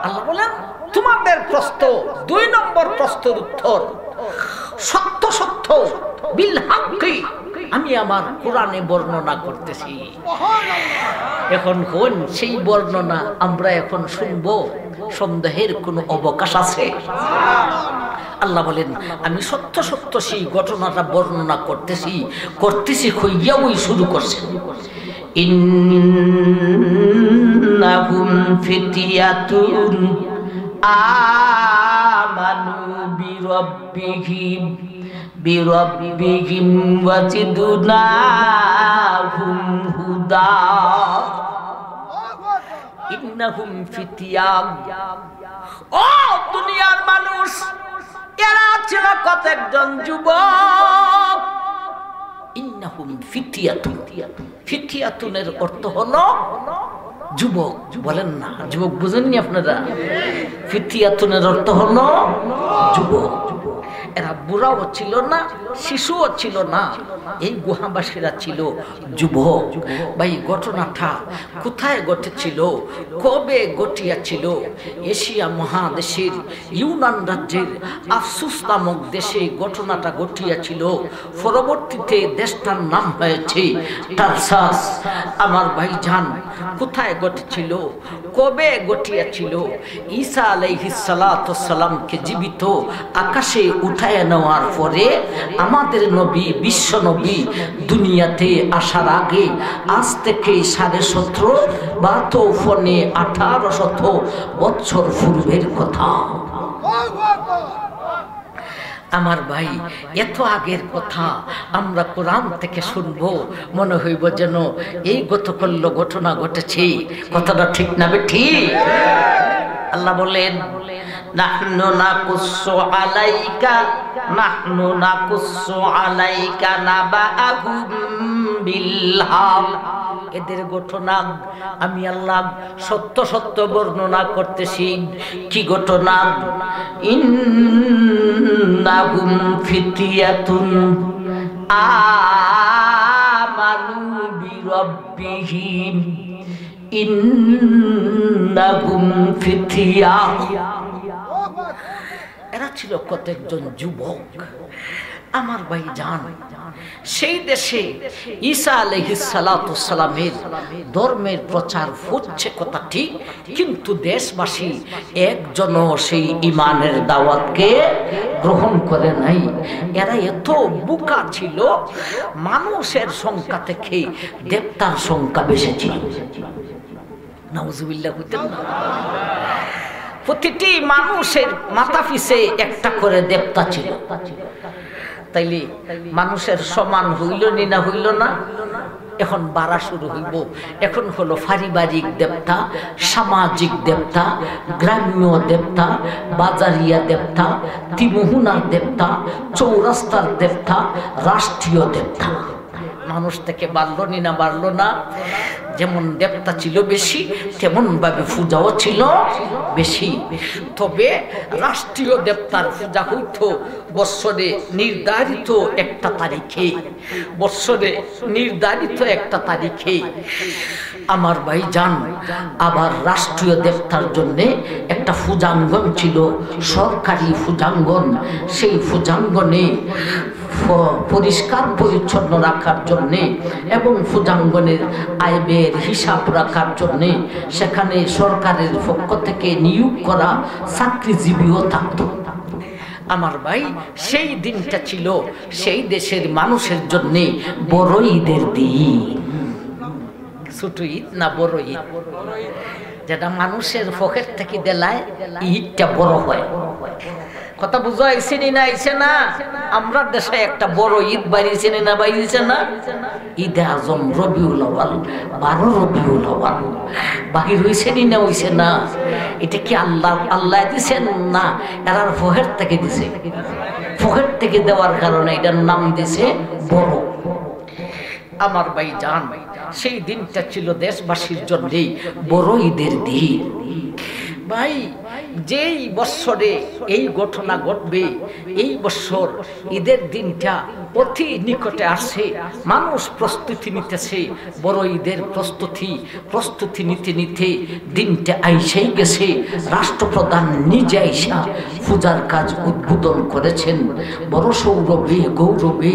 আল্লাহ বলেন, তোমাদের প্রশ্ন 2 নম্বর প্রশ্নের উত্তর সত্য সত্য বিল হক, আমি আমার কোরআনে বর্ণনা করতেছি। এখন কোন সেই বর্ণনা আমরা এখন শুনবো? সন্দেহের কোনো অবকাশ আছে? আল্লাহ বলেন, আমি সত্য সত্য সেই ঘটনাটা বর্ণনা করতেছি হইয়া ওই শুরু করছে। ইন্নাহুম ফিতয়াতুন আমানু বিরাব্বিহিম ওয়াজিদনাহুম হুদা। ইন্নাহুম ফিতয়াতুন, ও দুনিয়ার মানুষ, এরা ছিল কতজন যুবক। ইন্নাহুম ফিতয়াতুন, ফিতয়াতুনের অর্থ হলো যুবক বলেন না, যুবক বুঝেননি আপনারা? ফিতিয়াতুনের অর্থ হলো যুবক। এরা বুড়াও ছিল না, শিশুও ছিল না, এই গুহাবাসীরা ছিল যুবক। ভাই ঘটনাটা কোথায় ঘটেছিল, কবে ঘটিয়াছিল? এশিয়া মহাদেশের ইউনান রাজ্যের আফসুস নামক দেশে ঘটনাটা ঘটিয়াছিল। পরবর্তীতে দেশটার নাম হয়েছে টারসাস। আমার ভাইজান, কোথায় ঘটেছিল, কবে ঘটিয়াছিল? ঈসা আলাইহিস সালাতু ওয়াস সালামকে জীবিত আকাশে উঠায় নেওয়ার পরে আমাদের নবী, বিশ্ব নবী দুনিয়াতে আসার আগে আজ থেকে 1750 বা তো 1800 বছর পূর্বের কথা। আমার ভাই, এত আগের কথা আমরা কোরআন থেকে শুনবো, মনে হইব যেন এই গতকাল ঘটনা ঘটেছে। কথাটা ঠিক না ঠিক? আল্লাহ বলেন, নাহনু নাকুসসু আলাইকা নাবাআহুম বিল হক। এদের ঘটনা আমি আল্লাহ সত্য সত্য বর্ণনা করতেছি। কি ঘটনা? ইন্নাহুম ফিতিয়াতুন আমানু বিরাব্বিহিম ইন্নাহুম ফিতিয়া। এরা ছিল কতজন যুবক। আমার ভাই জান, সেই দেশে ঈসা আলাইহিস সালাতু ওয়াস সালামের ধর্মের প্রচার হচ্ছে কথা ঠিক, কিন্তু দেশবাসী একজনও সেই ঈমানের দাওয়াতকে গ্রহণ করে নাই। এরা এত বোকা ছিল, মানুষের সংখ্যা থেকে দেবতার সংখ্যা বেশি ছিল। নাউজুবিল্লাহ কইতেন না? প্রতিটি মানুষের মাথা পিছে একটা করে দেবতা ছিল। তাইলে মানুষের সমান হইল নি না হইল না? এখন বাড়া শুরু হইব। এখন হলো পারিবারিক দেবতা, সামাজিক দেবতা, গ্রাম্য দেবতা, বাজারিয়া দেবতা, তিমুহুনার দেবতা, চৌরাস্তার দেবতা, রাষ্ট্রীয় দেবতা। মানুষ থেকে বাড়লো নি না বাড়লো না? যেমন দেবতা ছিল বেশি, তেমন ভাবে পূজাও ছিল বেশি। তবে রাষ্ট্রীয় দেবতার পূজা হইত বৎসরে নির্ধারিত একটা তারিখে, বৎসরে নির্ধারিত একটা তারিখে। আমার ভাই জান, আবার রাষ্ট্রীয় দেবতার জন্য একটা পূজাঙ্গন ছিল, সরকারি পূজাঙ্গন। সেই পূজাঙ্গনে পরিষ্কার পরিচ্ছন্ন রাখার জন্যে এবং পূজাঙ্গনের আয় ব্যয়ের হিসাব রাখার জন্যে সেখানে সরকারের পক্ষ থেকে নিয়োগ করা চাকরিজীবীও থাকত। আমার ভাই, সেই দিনটা ছিল সেই দেশের মানুষের জন্যে বড় ঈদের দিন। ছোট ঈদ না বড় ঈদ? যেটা মানুষের পকেট থেকে দেলায় ঈদটা বড় হয়। কথা বুঝা আইছে না আইছে না? আমরা দেশে একটা বড় ঈদ বাড়িয়েছে না বাড়িয়েছে না? ঈদে আজম রবিউল আউয়াল, 12 রবিউল আউয়াল বাহির হইছে না হইছে না? এটা কি আল্লাহ দিছেন না এরার পকেট থেকে দিছে? পকেট থেকে দেওয়ার কারণে এটার নাম দিছে বড়। আমার ভাই জান, সেই দিনটা ছিল দেশবাসীর জন্য বড় ঈদের দিন। ভাই, যেই বৎসরে এই ঘটনা ঘটবে, এই বৎসর ঈদের দিনটা অতি নিকটে আসে। মানুষ প্রস্তুতি নিতেছে, বড় ঈদের প্রস্তুতি নিতে নিতে দিনটা আইসাই গেছে। রাষ্ট্রপ্রধান নিজে আইসা পূজার কাজ উদ্বোধন করেছেন। বড় সৌরভে গৌরবে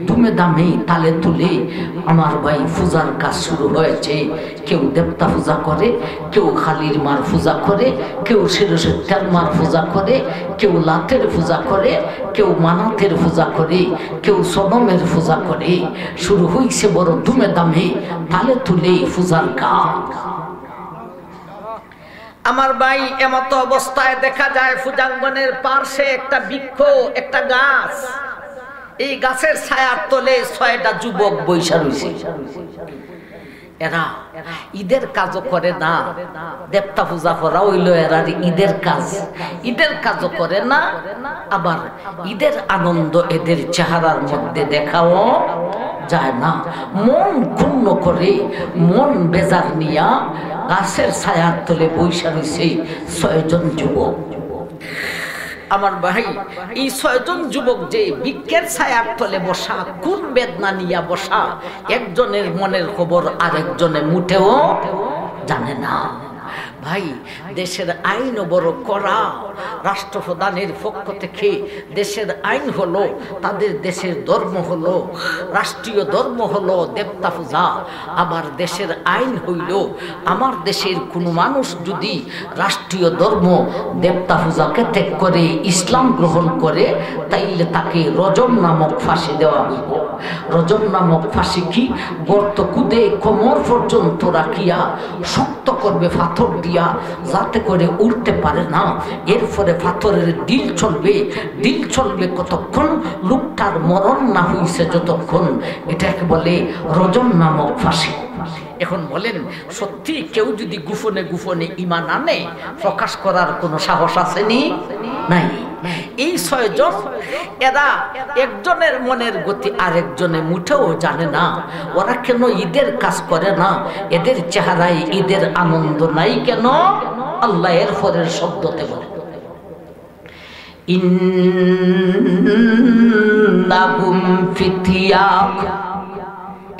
দুমে দামে তালে তুলে আমার ভাই পূজার কাজ শুরু হয়েছে। কেউ দেবতা পূজা করে, কেউ খালির মার পূজা করে, কেউ শিরসের মার পূজা করে, কেউ লাতের পূজা করে, কেউ মানাতের পূজা করে, কেউ সনমের পূজা করে। শুরু হইছে বড় দুমে দামে তালে তুলে পূজার কাজ। আমার ভাই, এমত অবস্থায় দেখা যায় পূজাঙ্গনের পার্শ্বে একটা বৃক্ষ, একটা গাছ। এই গাছের ছায়ার তলে 6টা যুবক বৈশা রয়েছে। এরা ঈদের কাজও করে না, দেবতা পূজা করা হইল এরা ঈদের কাজ। ঈদের কাজও করে না, আবার ঈদের আনন্দ এদের চেহারার মধ্যে দেখাও যায় না। মন ক্ষুণ্ণ করে মন বেজার নিয়া গাছের ছায়ার তলে বৈশা রয়েছে 6 জন যুবক। আমার ভাই, এই 6 জন যুবক যে বৃক্ষের ছায়ার তলে বসা, কোন বেদনা নিয়া বসা, একজনের মনের খবর আরেকজনে মুঠেও জানে না। ভাই, দেশের আইনও বড় কড়া। রাষ্ট্রপ্রধানের পক্ষ থেকে দেশের আইন হলো, তাদের দেশের ধর্ম হলো, রাষ্ট্রীয় ধর্ম হলো দেবতা পূজা। আবার দেশের আইন হইল, আমার দেশের কোনো মানুষ যদি রাষ্ট্রীয় ধর্ম দেবতা পূজাকে ত্যাগ করে ইসলাম গ্রহণ করে, তাইলে তাকে রজম নামক ফাঁসি দেওয়া হইব। রজম নামক ফাঁসি কি? গর্ত কুদে কোমর পর্যন্ত রাখিয়া শক্ত করবে পাথর দিয়া, যাতে করে উঠতে পারে না। এরপরে পাথরের ডিল চলবে। ডিল চলবে কতক্ষণ? লোকটার মরণ না হইছে যতক্ষণ। এটাকে বলে রজম নামক ফাঁসি। এখন বলেন, সত্যি কেউ যদি গোপনে গোপনে ঈমান আনে, প্রকাশ করার কোনো সাহস আসেনি? নাই। এই 6 জন, এরা একজনের মনের গতি আরেকজনে মুঠেও জানে না। ওরা কেন ঈদের কাজ করে না? এদের চেহারায় ঈদের আনন্দ নাই কেন? আল্লাহ এর পরের শব্দতে বলে, ইন্নাহুম ফিতয়া।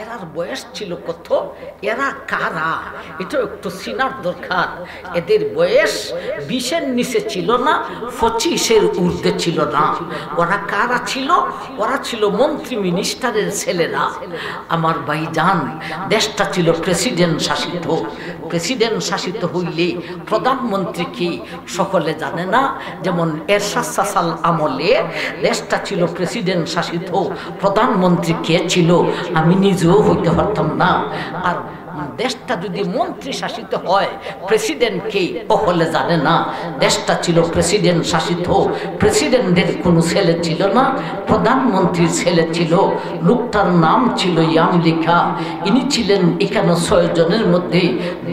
এরার বয়স ছিল কত? এরা কারা? এটা একটু চিনার দরকার। এদের বয়স 20-এর নিচে ছিল না, 25-এর ঊর্ধ্বে ছিল না। ওরা কারা ছিল? ওরা ছিল মন্ত্রী মিনিস্টারের ছেলেরা। আমার ভাইজান, দেশটা ছিল প্রেসিডেন্ট শাসিত। প্রেসিডেন্ট শাসিত হইলে প্রধানমন্ত্রী কি সকলে জানে না? যেমন এরশাদ চাচার আমলে দেশটা ছিল প্রেসিডেন্ট শাসিত। প্রধানমন্ত্রী কে ছিল আমি নিজেও হইতে পারতাম না। আর দেশটা যদি মন্ত্রী শাসিত হয়, প্রেসিডেন্ট কে সকলে জানে না। দেশটা ছিল প্রেসিডেন্ট শাসিত। প্রেসিডেন্টের কোনো ছেলে ছিল না, প্রধানমন্ত্রীর ছেলে ছিল। লোকটার নাম ছিল ইয়ামলিখা। ইনি ছিলেন এখানে 6 জনের মধ্যে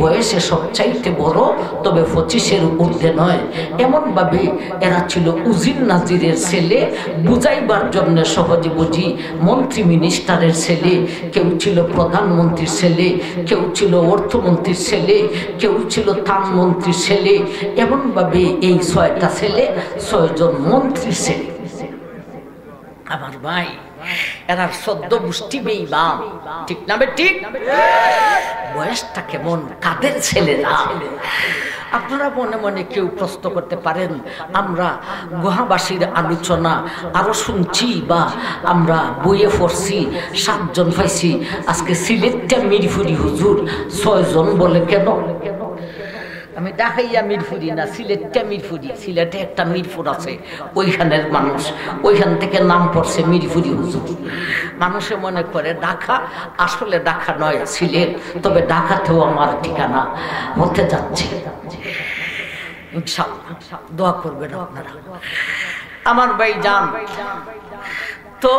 বয়সে সবচাইতে বড়, তবে 25-এর ঊর্ধ্বে নয়। এমনভাবে এরা ছিল উজির নাজিরের ছেলে। বুঝাইবার জন্য সহজে বুঝি, মন্ত্রী মিনিস্টারের ছেলে। কেউ ছিল প্রধানমন্ত্রীর ছেলে, কেউ ছিল অর্থমন্ত্রীর ছেলে, কেউ ছিল ত্রাণমন্ত্রীর ছেলে। এমনভাবে এই 6টা ছেলে 6 জন মন্ত্রীর ছেলে। আমার ভাই, এরা 14 গোষ্ঠী বেঈমান, ঠিক না? ঠিক। বয়সটা কেমন? কাদের ছেলেরা? আপনারা মনে মনে কেউ প্রশ্ন করতে পারেন, আমরা গুহাবাসীর আলোচনা আরো শুনছি বা আমরা বইয়ে পড়ছি, 7 জন পাইছি। আজকে সিলেটটা মিরপুরি হুজুর 6 জন বলে কেন? আমি দেখাইয়া মিরপুরি না, সিলেটটা মিরপুরি। সিলেটে একটা মিরপুর আছে, ওইখানের মানুষ, ওইখান থেকে নাম পড়ছে মিরপুরি হুজুর। মানুষে মনে করে ঢাকা, আসলে ঢাকা নয়, সিলেট। তবে ঢাকাতেও আমার ঠিকানা হতে যাচ্ছে ইনশাআল্লাহ। দোয়া করবেন আপনারা। আমার ভাই যান, তো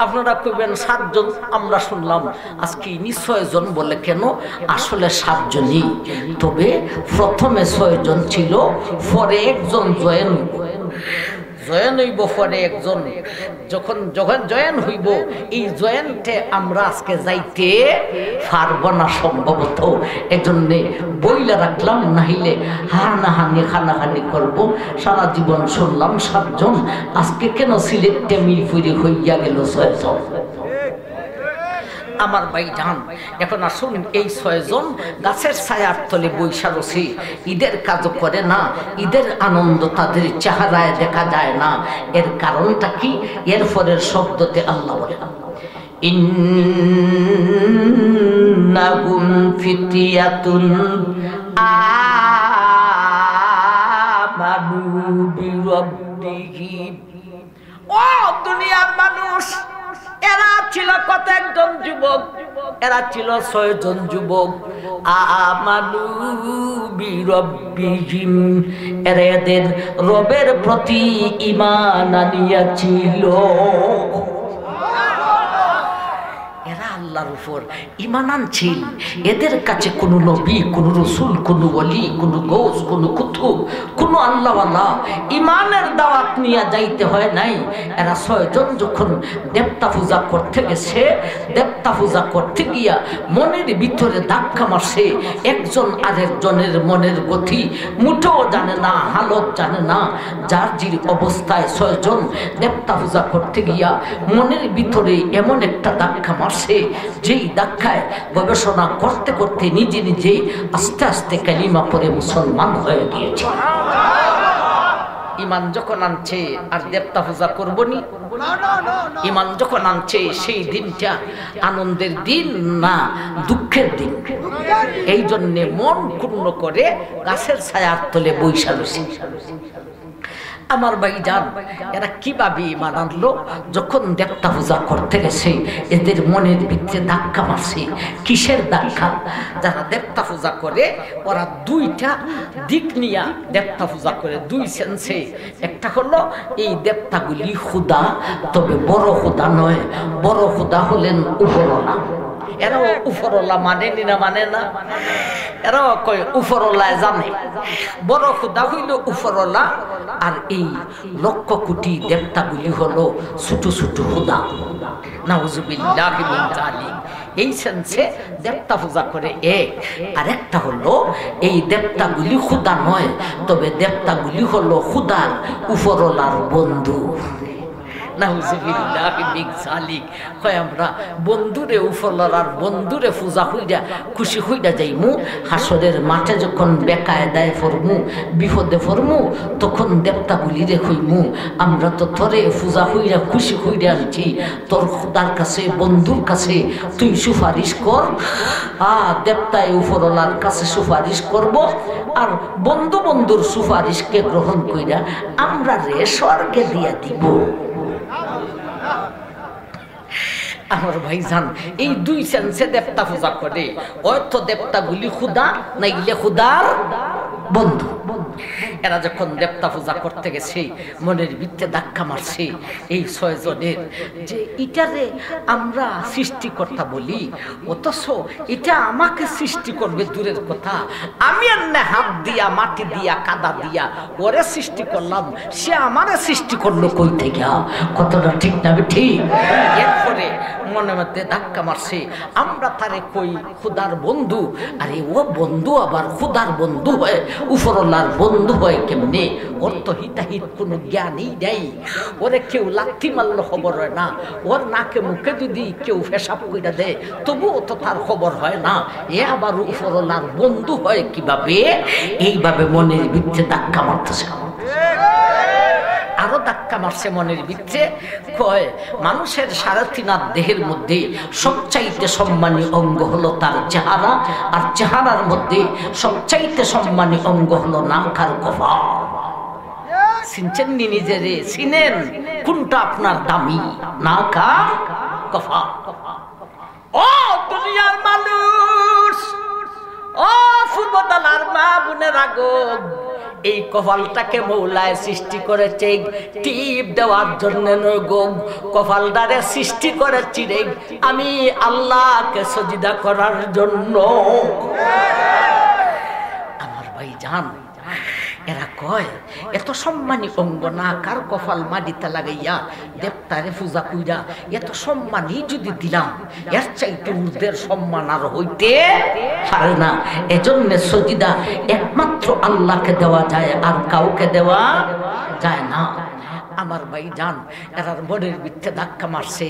আপনারা কইবেন 7 জন আমরা শুনলাম, আজকে 6 জন বলে কেন? আসলে 7 জনই, তবে প্রথমে 6 জন ছিল, পরে একজন জয়েন হইব, পরে একজন যখন জয়েন হইব, এই জয়েন্টে আমরা আজকে যাইতে পারবো না সম্ভবত। এজন্যে বইলা রাখলাম, নাহিলে হানাহানি করবো। সারা জীবন শুনলাম 7 জন, আজকে কেন সিলেটে মিরপুরি হইয়া গেল 6 জন? আমার ভাই যান, এখন আসুন, এই 6 জন গাছের ছায়ার তলে বৈশা রয়েছে। ঈদের কাজও করে না, ঈদের আনন্দ তাদের চেহারায় দেখা যায় না। এর কারণটা কি? এর পরের শব্দতে আল্লাহ বলে, ইন্নাহুম ফিতয়াতুন আমানু বিরাব্বিহিম। ও দুনিয়ার মানুষ, এরা ছিল কত একজন যুবক? এরা ছিল 6 জন যুবক। আমানু বিরাব্বিহিম, এরা এদের রবের প্রতি ঈমান আনিয়াছিল। এরা আল্লাহর উপর ঈমান আনছিল, এদের কাছে কোনো নবী, কোনো রসুল, কোনো ওলি, কোনো গৌস, কোনো কুতুব, কোনো আল্লাহওয়ালা ঈমানের দাওয়াত নিয়ে যাইতে হয় নাই। এরা 6 জন যখন দেবতা পূজা করতে গেছে, দেবতা পূজা করতে গিয়া মনের ভিতরে ধাক্কা মারছে। একজন আরেকজনের মনের গতি মুঠো জানে না, হালত জানে না। যার জির অবস্থায় 6 জন দেবতা পূজা করতে গিয়া মনের ভিতরে এমন একটা ধাক্কা মারছে, যেই ধাক্কায় গবেষণা করতে করতে নিজে নিজে আস্তে আস্তে কালিমা পড়ে মুসলমান হয়ে গিয়েছে। ঈমান যখন আনছে আর দেবতা পূজা করবনি, ঈমান যখন আনছে সেই দিনটা আনন্দের দিন না দুঃখের দিন। এই জন্যে মন পূর্ণ করে গাছের ছায়ার তলে বৈশা রয়েছে। আমার ভাইজান, এরা কিভাবে ঈমান আনলো? যখন দেবতা পূজা করতে গেছে এদের মনের ভিতরে ধাক্কা মারছে। কিসের ধাক্কা? যারা দেবতা পূজা করে ওরা 2টা দিক নিয়ে দেবতা পূজা করে, 2 সেন্সে। একটা হলো এই দেবতাগুলি খুদা, তবে বড় খুদা নয়। বড় খুদা হলেন উপরওয়ালা। এরাও উপরওয়ালা মানে না, মানে না? এরাও কয় উপরওয়ালা জানে। বড় খুদা হইল উপরওয়ালা, আর এই 1,00,000 কোটি দেবতাগুলি হলো ছোট ছোট খুদা। নাউজুবিল্লাহি মিন যালিক। এই সেন্সে দেবতা পূজা করে এক। আর একটা হলো এই দেবতাগুলি খুদা নয়, তবে দেবতাগুলি হলো খুদার উপরওয়ালার বন্ধু। নাউজুবিল্লাহি মিন যালিক। কয় আমরা বন্ধুরে উপরওয়ালার বন্ধুরে পূজা হইয়া খুশি হইয়া যাইমু। হাসরের মাঠে যখন বেকায়দায় পড়মু, বিপদে পড়মু, তখন দেবতাগুলিরে কইমু আমরা তো তোরে পূজা হইয়া খুশি হইয়া আনছি, তোর খুদার কাছে, বন্ধুর কাছে তুই সুপারিশ কর। দেবতায় উপরওয়ালার কাছে সুপারিশ করব, আর বন্ধু বন্ধুর সুপারিশকে গ্রহণ কইরা আমরা রে স্বর্গে দিয়া দিব। আমার ভাইজান, এই 2 সেন্সে দেবতা পূজা করে। হয়তো দেবতাগুলি খুদা, নাইলে খুদার বন্ধু। এরা যখন দেবতা পূজা করতে গেছে মনের ভিতরে ধাক্কা মারছে এই 6 জনের, যে এটারে আমরা সৃষ্টিকর্তা বলি, অথচ এটা আমাকে সৃষ্টি করবে দূরের কথা, আমি এমনি হাত দিয়া, মাটি দিয়া, কাদা দিয়া ওরে সৃষ্টি করলাম, সে আমারে সৃষ্টি করলো কই থেকে? কতটা ঠিক না ঠিক? এরপরে মনের মধ্যে ধাক্কা মারছে, আমরা তারে কই খুদার বন্ধু। আরে ও বন্ধু আবার খুদার বন্ধু হয়, উপরওয়ালার বন্ধু হয় কেমনে? ওর তো হিতাহিত কোনো জ্ঞানই নেই। ওরে কেউ লাথি মারলে খবর হয় না, ওর নাকে মুখে যদি কেউ পেশাব কইরা দেয় তবুও তো তার খবর হয় না। এ আবার উপরওয়ালার বন্ধু হয় কিভাবে? এইভাবে মনের ভিতরে ধাক্কা মারতেছে। আরো ধাক্কা মারছে মনের ভিতরে। কয় মানুষের 3.5 হাত দেহের মধ্যে সবচাইতে সম্মানী অঙ্গ হলো তার চেহারা, আর চেহারার মধ্যে সবচাইতে সম্মানী অঙ্গ হলো নাক আর কপাল। চিনছেন নি নিজেরে? চিনেন কোনটা আপনার দামি? নাক আর কপাল। ও দুনিয়ার মানুষ, ও ফুরবদালার মা বোনেরা গো, এই কপালটাকে মৌলায় সৃষ্টি করেছে টিপ দেওয়ার জন্য গো। কপালটারে সৃষ্টি করেছি রে আমি আল্লাহকে সজিদা করার জন্য। আমার ভাই জান, এরা কয় এত সম্মানী অঙ্গ না কার কপাল মাটিতে লাগাইয়া দেবতারে পূজা কইরা এত সম্মানই যদি দিলাম, এর চাইতে ঊর্ধ্বের সম্মান আর হইতে পারে না। এজন্য সজিদা একমাত্র আল্লাহকে দেওয়া যায়, আর কাউকে দেওয়া যায় না। আমার ভাই জান, এরার মনের ভিতরে ধাক্কা মারছে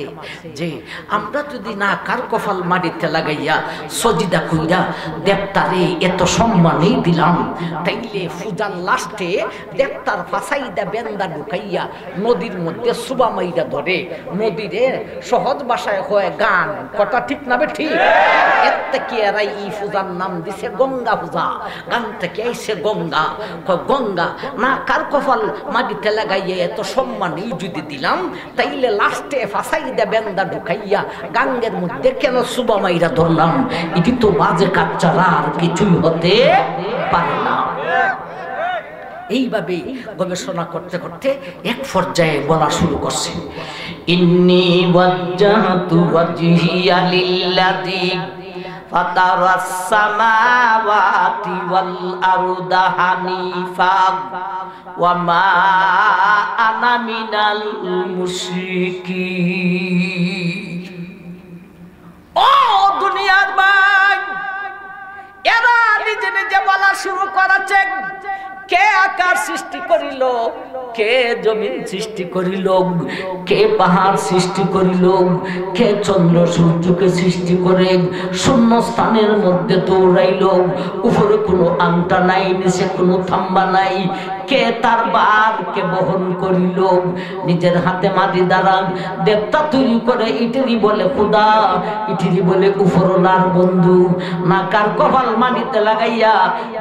যে আমরা যদি না কার কপাল মাটিতে লাগাইয়া সজিদা কইরা দেবতারে এত সম্মানই দিলাম, তাইলে পূজার লাস্টে দেবতার ফাঁসাইদা বেন্দা ঢুকাইয়া নদীর মধ্যে সুবা মাইরা ধরে, নদীরে সহজ ভাষায় হয় গান। কথা ঠিক না বে ঠিক? এর থেকে এরাই এই পূজার নাম দিছে গঙ্গা পূজা। গান থেকে আইছে গঙ্গা। গঙ্গা না কার কপাল মাটিতে লাগাইয়া এত সম্মানই যদি দিলাম, তাইলে লাস্টে ফাঁসাইদা বেন্দা ঢুকাইয়া গাঙ্গের মধ্যে কেন সুবা মাইরা ধরলাম? এটি তো বাজে কাচ্চারা, আর কিছুই হতে পারে না। এইভাবে গবেষণা করতে করতে এক পর্যায়ে বলা শুরু করছে, ইন্নী ওয়াজ্জাহতু ওয়াজহিয়া লিল্লাযী ফাতারাস সামাওয়াতি ওয়াল আরদা হানিফা ওয়া মা আনা মিনাল মুশরিকিন। ও দুনিয়ার ভাই, এরা নিজে নিজে বলা শুরু করেছে, কে আকাশ সৃষ্টি করিল, কে জমিন সৃষ্টি করিল, কে পাহাড় সৃষ্টি করিল, কে চন্দ্র সূর্যকে সৃষ্টি করে শূন্য স্থানের মধ্যে দৌড়াইল, উপরে কোনো আংটা নাই, নিচে কোনো থাম্বা নাই, কে তার বারকে বহন করিল, নিজের হাতে মাটি দ্বারা দেবতা তৈরি করে ইটেরই বলে খোদা, ইটেরই বলে উপরওয়ালার বন্ধু। নাকার কপাল মাটিতে লাগাইয়া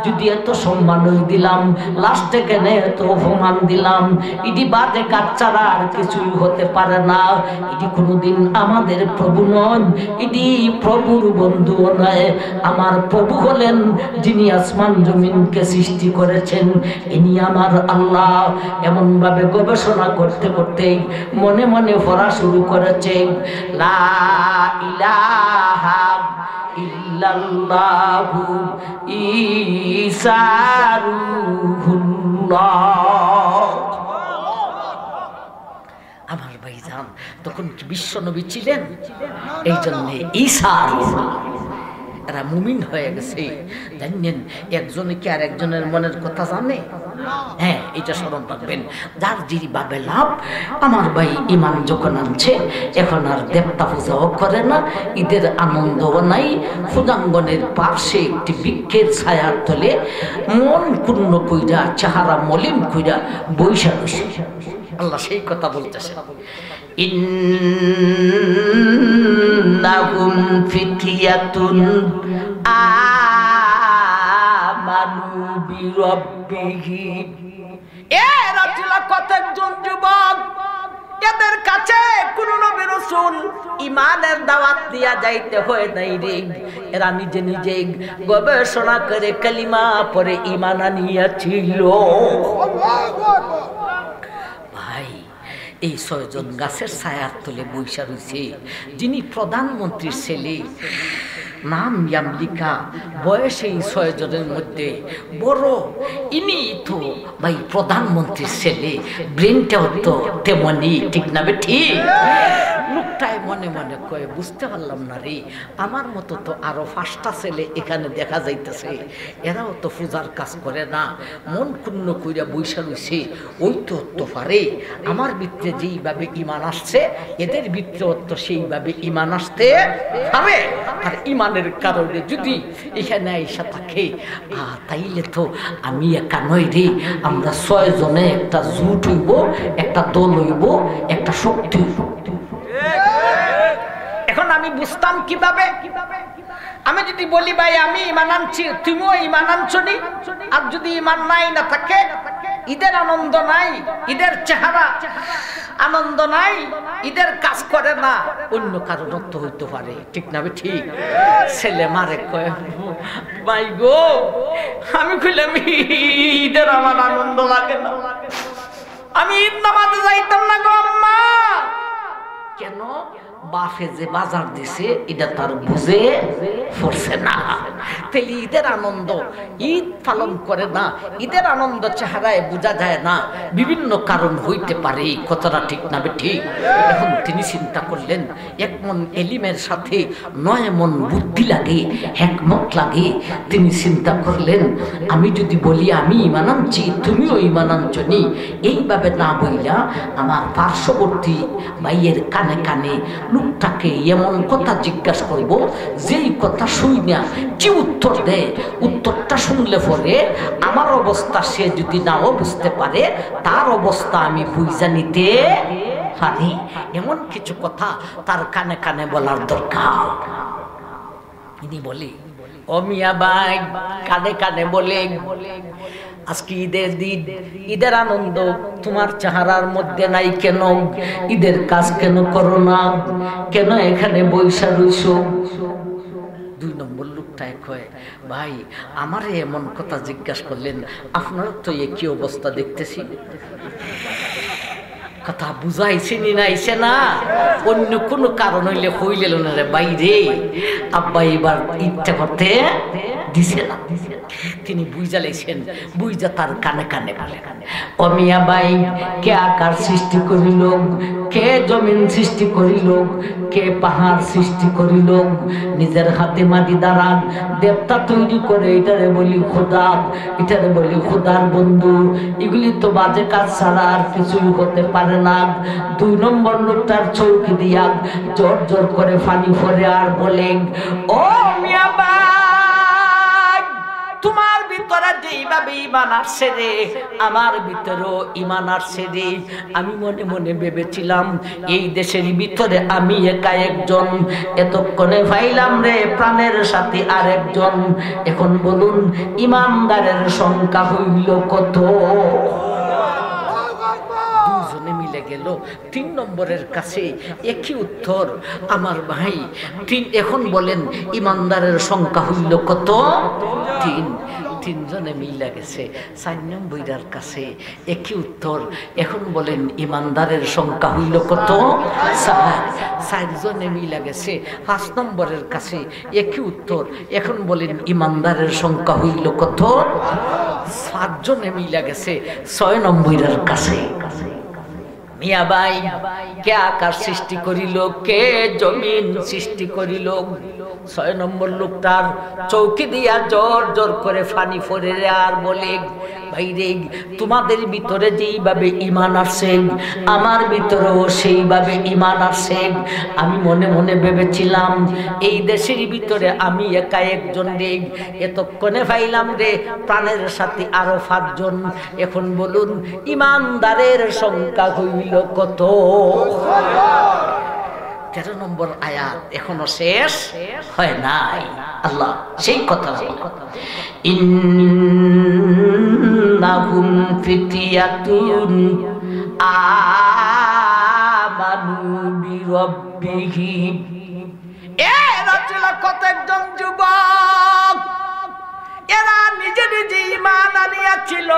যদি এত সম্মান দিলাম, লাস্টে কেন এত অপমান দিলাম, ইডি বাদে কাজ ছাড়া আর কিছুই হতে পারে না। ইডি কোনোদিন আমাদের প্রভু নন, ইডি প্রভুর বন্ধু নয়। আমার প্রভু হলেন যিনি আসমান জমিনকে সৃষ্টি করেছেন, ইনি আমার আল্লাহ। এমন ভাবে গবেষণা করতে করতে মনে মনে পড়া শুরু করেছে, লা ইলাহা ইল্লাল্লাহু ঈসা রূহুল্লাহ। আমার ভাইজান তখন কি বিশ্ব নবী ছিলেন? এই জন্য ঈসা এরা মুমিন হয়ে গেছে। জানেন একজনে কি আর একজনের মনের কথা জানে? হ্যাঁ, এটা স্মরণ রাখবেন। যার যেভাবে লাভ, আমার ভাই ইমান যখন আনছে, এখন আর দেবতা পূজাও করে না, ঈদের আনন্দও নাই। পূজাঙ্গনের পাশে একটি বৃক্ষের ছায়ার তলে মন পূর্ণ কইরা, চেহারা মলিন কইরা বৈশা রয়েছে। আল্লাহ সেই কথা বলতেছে, ইন্নাহুম ফিতয়াতুন আমানু বিরাব্বিহিম। এরা ছিল কতজন যুবক, এদের কাছে কোন নবী রাসূল ঈমানের দাওয়াত দিয়া যাইতে হয় নাই রে। এরা নিজে নিজে গবেষণা করে কালিমা পড়ে ঈমান আনিয়াছিল। ভাই, এই 6 জন গাছের ছায়ার তলে বৈশা রয়েছে। যিনি প্রধানমন্ত্রীর ছেলে, নাম ইয়ামলিকা, বয়স এই 6 জনের মধ্যে বড়। ইনি তো ভাই প্রধানমন্ত্রীর ছেলে, ব্রেনটাও তো তেমনি, ঠিক না বে ঠিক? লোকটাই মনে মনে কয়ে, বুঝতে পারলাম না রে, আমার মতো তো আরো 5টা ছেলে এখানে দেখা যাইতেছে, এরাও তো পূজার কাজ করে না, মন ক্ষুণ্ণ কইরা বৈশা রয়েছে। ওই তো পারে আমার ভিতরে যেইভাবে ঈমান আসছে, এদের ভিতরেও তো সেইভাবে ঈমান আসতে হবে। আর ঈমানের কারণে যদি এখানে আইসা থাকে, তাইলে তো আমি একা নই রে, আমরা 6 জনে একটা জুট হইব, একটা দল হইব, একটা শক্তি হইব। এখন আমি বুঝতাম কিভাবে? আমি যদি বলি ভাই আমি ঈমান আনছি, তুমিও ঈমান আনছো নি, আর যদি ঈমান নাই না থাকে, ঈদের আনন্দ নাই, ঈদের চেহারা আনন্দ নাই, ঈদের কাজ করে না, অন্য কারণ তো হইতে পারে, ঠিক না? ঠিক। ছেলে মারে কয়, ভাই গো, আমি কইলাম ঈদের আমার আনন্দ লাগে না, আমি ঈদ নামাজে যাইতাম না গো আম্মা। কেন? বাপে যে বাজার দিছে এটা তার বুঝে পড়ছে না। তাহলে ঈদের আনন্দ ঈদ পালন করে না, ঈদের আনন্দ চেহারায় বোঝা যায় না, বিভিন্ন কারণ হইতে পারে, কতটা ঠিক না ঠিক? এখন তিনি চিন্তা করলেন, 1 মন এলিমের সাথে 9 মন বুদ্ধি লাগে, হিকমত লাগে। তিনি চিন্তা করলেন, আমি যদি বলি আমি ঈমান আনছি, তুমিও ঈমান আনছো নি, এইভাবে না বইলা আমার পার্শ্ববর্তী ভাইয়ের কানে কানে লোকটাকে এমন কথা জিজ্ঞাসা করব, যেই কথা শুই না কি উত্তর দেয়, উত্তরটা শুনলে পরে আমার অবস্থা সে যদি নাও বুঝতে পারে, তার অবস্থা আমি বুঝা নিতে পারি। এমন কিছু কথা তার কানে কানে বলার দরকার। ইনি বলে, ও মিয়া ভাই, কানে কানে বলে, আজকে ঈদের দিন, ঈদের আনন্দ তোমার চেহারার মধ্যে নাই কেন? ঈদের কাজ কেন করো না? কেন এখানে বৈশা রইছো? 2 নম্বর লোকটায় কয়, ভাই আমারে এমন কথা জিজ্ঞাসা করলেন, আপনার তো একই অবস্থা দেখতেছি, কথা বুঝাইছে নি নাইছে না, অন্য কোনো কারণ হইলে হইল না রে বাইরে, আব্বা এবার ইচ্ছা করতে দিছে না। তিনি বুঝা লাইছেন, বুঝা তার কানে কানে বলে, ও মিয়া ভাই, কে আকাশ সৃষ্টি করিল, কে জমিন সৃষ্টি করিল, কে পাহাড় সৃষ্টি করিল, নিজের হাতে মাটি দ্বারা দেবতা তৈরি করে এটারে বলি খোদা, এটারে বলি খোদার বন্ধু। এগুলি তো বাজে কাজ ছাড়া আর কিছুই হতে পারে না। 2 নম্বর লোকটার চৌকি দিয়া জোর জোর করে ফানি ফরে আর বলে, ও মিয়া ভাই, তোমার ভিতরে যেইভাবে ইমান আসছে রে, আমার ভিতরেও ইমান আসছে রে। আমি মনে মনে ভেবেছিলাম এই দেশের ভিতরে আমি একা একজন, এতক্ষণে পাইলাম রে প্রাণের সাথে আরেকজন। এখন বলুন ইমানদারের সংখ্যা হইল কত? দুজনে মিলে গেল 3 নম্বরের কাছে একই উত্তর। আমার ভাই এখন বলেন ইমানদারের সংখ্যা হইল কত? 3। 3 জনে মিলে গেছে 4 নম্বরের কাছে একই উত্তর। এখন বলেন ইমানদারের সংখ্যা হইল কত? 4। 4 জনে মিলে গেছে 5 নম্বরের কাছে একই উত্তর। এখন বলেন ইমানদারের সংখ্যা হইল কত? 7 জনে মিলে গেছে 6 নম্বরের কাছে। মিয়া ভাই, কে আকাশ সৃষ্টি করিল, কে জমিন সৃষ্টি করিল? 6 নম্বর লোকটার চৌকি দিয়া জোর জোর করে ফানি ফরে আর বলে, ভাই রে, তোমাদের ভিতরে যেইভাবে ইমান আসছে আমার ভিতরেও সেইভাবে ইমান আসছে। আমি মনে মনে ভেবেছিলাম এই দেশের ভিতরে আমি একা একজন রে, এতক্ষণে পাইলাম রে প্রাণের সাথে আরো 5 জন। এখন বলুন ইমানদারের সংখ্যা হইল কত? 13 নম্বর আয়াত এখনো শেষ হয় নাই। আল্লাহ সেই কথা, ইন্নাহুম ফিতিয়াতুন আমানু বিরাব্বিহিম। এরা ছিল কতজন যুবক, এরা নিজে নিজে ঈমান আনিয়াছিল,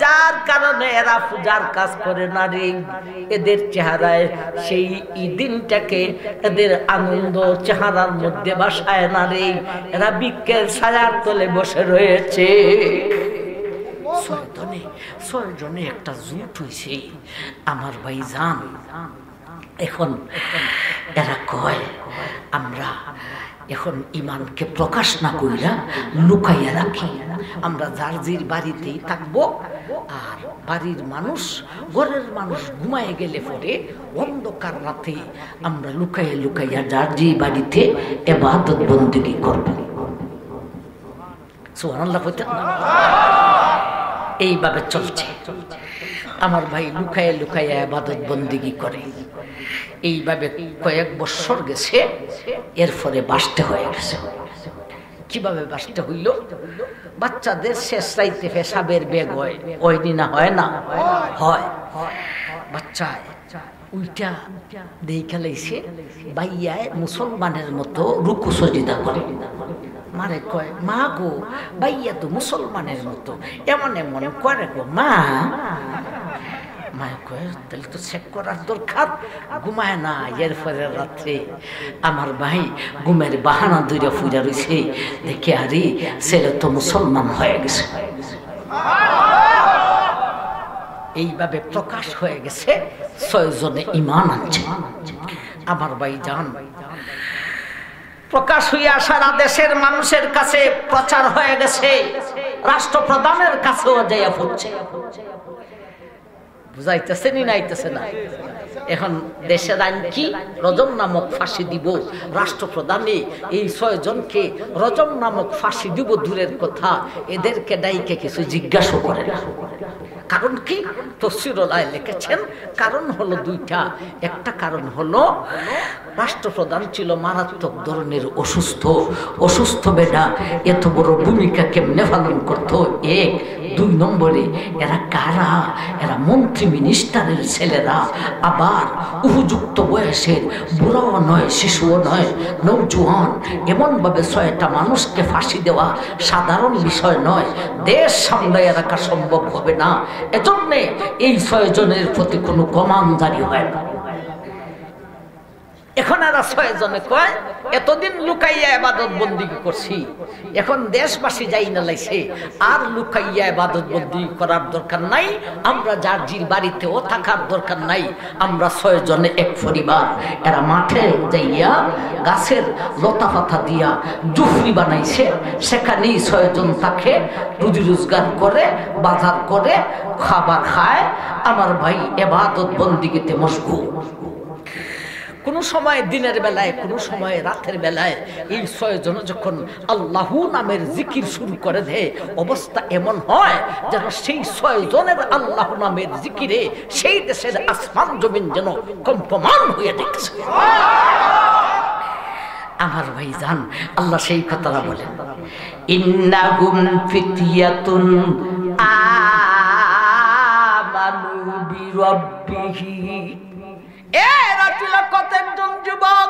যার কারণে এরা পূজার কাজ করে না রে। এদের চেহারায় সেই দিনটাকে এদের আনন্দ চেহারার মধ্যে বাসায় না রে। এরা বৃক্ষের ছায়ার তলে বসে রয়েছে। 6 জনে একটা জুট হইছে আমার ভাই জান। এখন এরা কয় আমরা এখন ইমানকে প্রকাশ না কইরা লুকাইয়া রাখি, আমরা যার জির বাড়িতেই থাকবো, আর বাড়ির মানুষ ঘরের মানুষ ঘুমায় গেলে পরে অন্ধকার রাতে আমরা লুকাইয়া লুকাইয়া যার যে বাড়িতে ইবাদত বন্দেগী করব। সুবহানাল্লাহ বলতে এইভাবে চলছে। আমার ভাই লুকাইয়া লুকাইয়া ইবাদত বন্দেগী করে। এইভাবে কয়েক বছর গেছে, এরপরে বাসতে হয়ে গেছে। কিভাবে বাসতে হইল? বাচ্চাদের শেষ রাইতে পেশাবের বেগ হয়, ওই দিনা হয় না? হয়। বাচ্চায় উইটা দেখা লাইছে বাইয়ায় মুসলমানের মতো রুকু সজিদা করে। মারে কয়, মা গো, বাইয়া তো মুসলমানের মতো এমন এমন করে গো মা। মায় কয়, তাহলে তো চেক করার দরকার। ঘুমায় না। এরপরে রাত্রে আমার ভাই ঘুমের বাহানা দুইটা ফুইরা রয়েছে, দেখে আরে ছেলে তো মুসলমান হয়ে গেছে। এইভাবে প্রকাশ হয়ে গেছে 6 জনে ঈমান আনছে। আমার ভাই জান, প্রকাশ হইয়া সারা দেশের মানুষের কাছে প্রচার হয়ে গেছে, রাষ্ট্রপ্রধানের কাছেও যাইয়া পড়ছে। বুঝাইতেছে নি নাইতেছে না? এখন দেশের আইন কি? রজম নামক ফাঁসি দিব। রাষ্ট্রপ্রধানে এই 6 জনকে রজম নামক ফাঁসি দিব দূরের কথা, এদেরকে ডাইকে কিছু জিজ্ঞাসা করে না। কারণ কি? তফসিরুল আয় লিখেছেন কারণ হলো 2টা। একটা কারণ হলো রাষ্ট্রপ্রধান ছিল মারাত্মক ধরনের অসুস্থ। অসুস্থ বেটা এত বড় ভূমিকা কেমনে পালন করতো? 1 দুই নম্বরে এরা কারা? এরা মন্ত্রী মিনিস্টারের ছেলেরা, আবার উপযুক্ত বয়সের, বুড়াও নয় শিশুও নয়, নৌজওয়ান। এমনভাবে 6টা মানুষকে ফাঁসি দেওয়া সাধারণ বিষয় নয়, দেশ সামলাইয়া রাখা সম্ভব হবে না। এজন্যে এই 6 জনের প্রতি কোনো কমান্ডারি হয় না। এখন এরা 6 জনে কয় এতদিন লুকাইয়া ইবাদত বন্দিগি করছি, এখন দেশবাসী যাই না লাইছে, আর লুকাইয়া ইবাদত বন্দিগি করার দরকার নাই, আমরা যার জির বাড়িতেও থাকার দরকার নাই, আমরা 6 জনে এক পরিবার। এরা মাঠে যাইয়া গাছের লতা পাতা দিয়া জুফরি বানাইছে, সেখানেই 6 জন থাকে, রুজি রোজগার করে, বাজার করে, খাবার খায়। আমার ভাই ইবাদত বন্দিগিতে মশগুল। কোন সময় দিনের বেলায়, কোন সময় রাতের বেলায় এই 6 জন যখন আল্লাহু নামের জিকির শুরু করে দেয়, অবস্থা এমন হয় যেন সেই 6 জনের আল্লাহ নামের জিকিরে সেই দেশের আসমান জমিন যেন কম্পমান হয়ে দেখছে। আমার ভাইজান, আল্লাহ সেই কথাটা বলেন, ইন্নাহুম ফিতয়াতুন আমানু বিরাব্বিহি। এরা ছিল কতজন যুবক,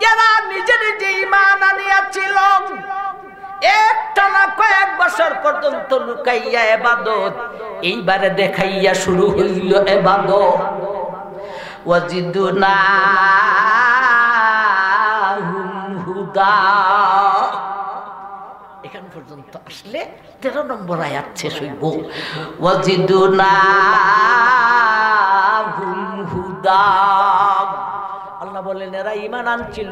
এরা নিজে নিজে ঈমান আনিয়াছিল, একটানা কয়েক বছর পর্যন্ত লুকাইয়া ইবাদত, এইবারে দেখাইয়া শুরু হইল ইবাদত। ওয়াজিদুনা হুদা। এখান পর্যন্ত আসলে 13 নম্বর আয়াত শেষ হইব। ওয়াজিদুনা হুদা। আল্লাহ বলেন এরা ঈমান আনছিল,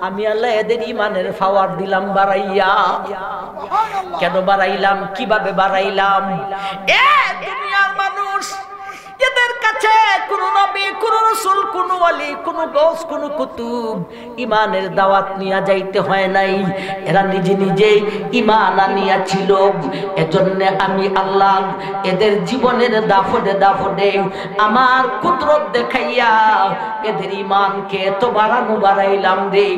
আমি আল্লাহ এদের ঈমানের পাওয়ার দিলাম বাড়াইয়া। কেন বাড়াইলাম? কিভাবে বাড়াইলাম? এ দুনিয়ার মানুষ, এদের কাছে কোন নবী, কোন রাসূল, কোন ওয়ালি, কোন গাউস, কোন কুতুব ঈমানের দাওয়াত নিয়ে যাইতে হয় নাই, এরা নিজে নিজে ঈমান আনিয়াছিল। এজন্য আমি আল্লাহ এদের জীবনের দাফনে দাফনে আমার কুদরত দেখাইয়া এদের ঈমানকে এত বাড়াইলাম রে।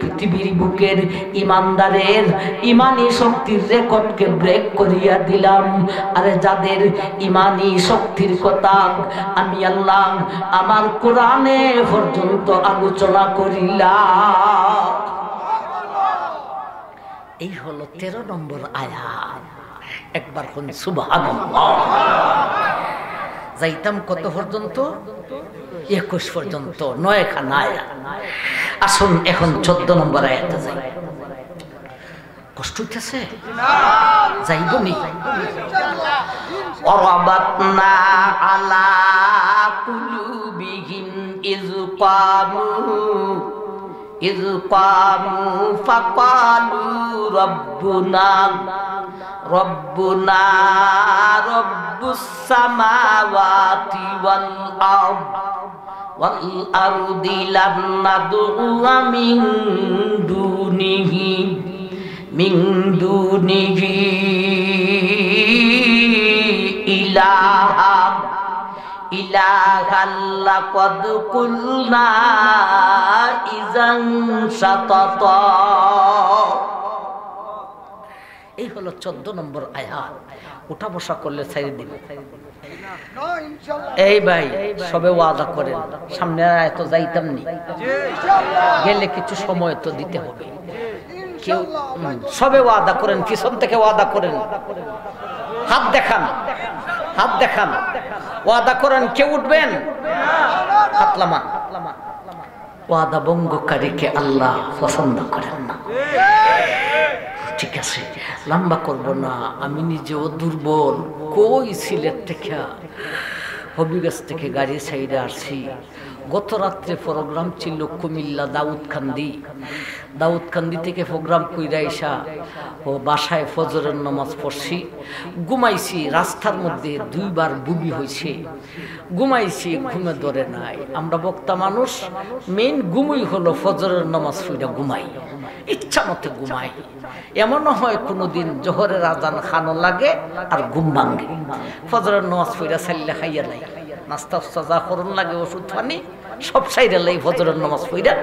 পৃথিবীর বুকের ঈমানদারের ঈমানি শক্তির রেকর্ডকে ব্রেক করিয়া দিলাম। আরে যাদের ঈমানি শক্তির কথা আমি আল্লাহ আমার কোরআনে পর্যন্ত আলোচনা করিলাম। এই হলো 13 নম্বর আয়াত। একবার কোন সুবহানাল্লাহ। যাইতাম কত পর্যন্ত? 21 পর্যন্ত, 9 খানা আয়াত। আসুন এখন 14 নম্বর আয়াতে যাই। কষ্ট হইতেছে? যাইবনি? ওয়ারাবাতনা আলা কুলুবিহিম ইয কামু ফাকালু রাব্বুনা রাব্বুস সামাওয়াতি ওয়াল আরদি লাম নাদউ মিন দুনিহি ইলাহা লাকাদ কুলনা ইযান শাতাতা। এই হলো 14 নম্বর আয়াত। উঠা বসা করলে ছেড়ে দিব। এই ভাই সবে ওয়াদা করেন, সামনে এত যাইতাম নি, গেলে কিছু সময় তো দিতে হবে। কেউ সবে ওয়াদা করেন, পিছন থেকে ওয়াদা করেন, হাত দেখান, হাত দেখান, ওয়াদা করেন। কেউ উঠবেন? হাতলামা। ওয়াদা ভঙ্গকারীকে আল্লাহ পছন্দ করেন না। ঠিক আছে, লম্বা করব না, আমি নিজেও দুর্বল। কই সিলেট থেকে, হবিগঞ্জ থেকে গাড়ি সাইডে আসছি। গত রাত্রে প্রোগ্রাম ছিল কুমিল্লা দাউদকান্দি থেকে প্রোগ্রাম কইরা আইসা ও বাসায় ফজরের নামাজ পড়ছি, ঘুমাইছি। রাস্তার মধ্যে 2 বার বুবি হয়েছে, ঘুমাইছি, ঘুমে ধরে নাই। আমরা বক্তা মানুষ, মেইন ঘুমই হলো ফজরের নামাজ পড়া ঘুমাই, ইচ্ছা মতো ঘুমাই। এমনও হয় কোনোদিন জোহরের আজান খানো লাগে আর ঘুম ভাঙ্গে, ফজরের নামাজ পড়া চাইলে খাইয়া নাই, নাস্তা যা করুন লাগে, ওষুধ পানি সব সাইরা লাই ফজরের নামাজ পড়া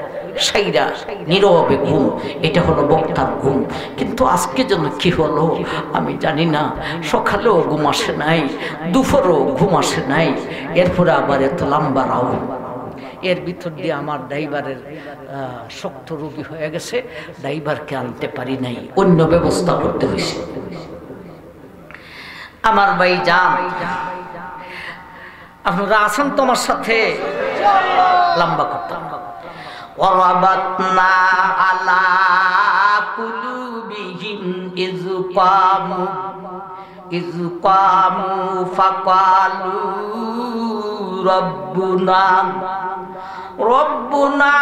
সাইরা নীরবে ঘুম, এটা হলো বক্তার ঘুম। কিন্তু আজকে যেন কি হলো আমি জানি না, সকালেও ঘুম আসে নাই, দুপুরেও ঘুম আসে নাই, এরপরে আবার এত লম্বা রাউন্ড। এর ভিতর দিয়ে আমার ড্রাইভারের শক্ত রোগী হয়ে গেছে, ড্রাইভারকে আনতে পারি নাই, অন্য ব্যবস্থা করতে হয়েছে। আমার ভাই যান, আপনারা আছেন তোমার সাথে, লম্বা করতাম। ওয়ারাবাতনা আলা কুলুবিহিম ইয কামু ফাকালু রব্বুনা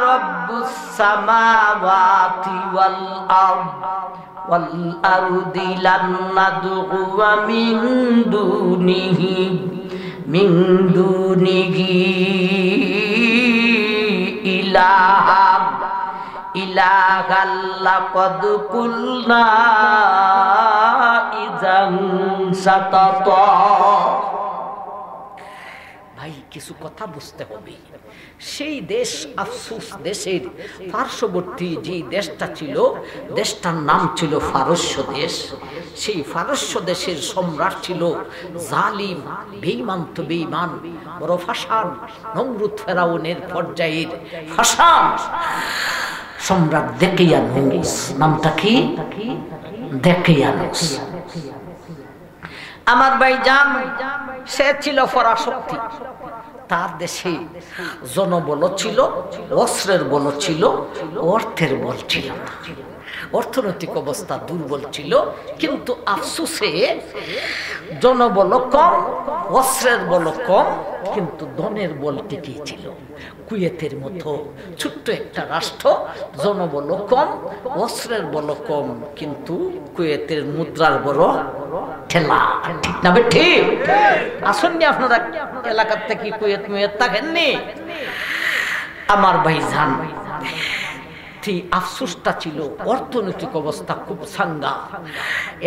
রব্বুস সামাওয়াতি ওয়াল আরদি লান নাদউয়া মিন দুনিহি ইলাহান লাকাদ কুলনা ইযান সাতাতা। ভাই কিছু কথা বুঝতে হবে। সেই দেশ আফসুস দেশের পার্শ্ববর্তী যে দেশটা ছিল, দেশটার নাম ছিল ফারস্য দেশ। সেই ফারস্য দেশের সম্রাট ছিল জালিম, বেঈমান তো বেঈমান, বড় ফাশান, নমরুদ ফেরাউনের পর্যায়ের ফাশান সম্রাট দেকিয়ানুস। নামটা কি? দেকিয়ানুস। আমার ভাই জান, সে ছিল পরাশক্তি। তার দেশে জনবল ছিল, অস্ত্রের বল ছিল, অর্থের বল ছিল না। অর্থনৈতিক অবস্থা দুর্বল ছিল, কিন্তু আফসোসে জনবল কম, অস্ত্রের বল কম, কিন্তু ধনের বল টিকে ছিল। কুয়েতের মতো ছোট্ট একটা রাষ্ট্র, জনবল কম, অস্ত্রের বল কম, কিন্তু কুয়েতের মুদ্রার বড় ঠেলা। ঠিক না ঠিক? আসেননি আপনারা এলাকার থেকে কুয়েত মুয়েত থাকেননি? আমার ভাই জান, আফসোসটা ছিল অর্থনৈতিক অবস্থা খুব সাঙ্গা।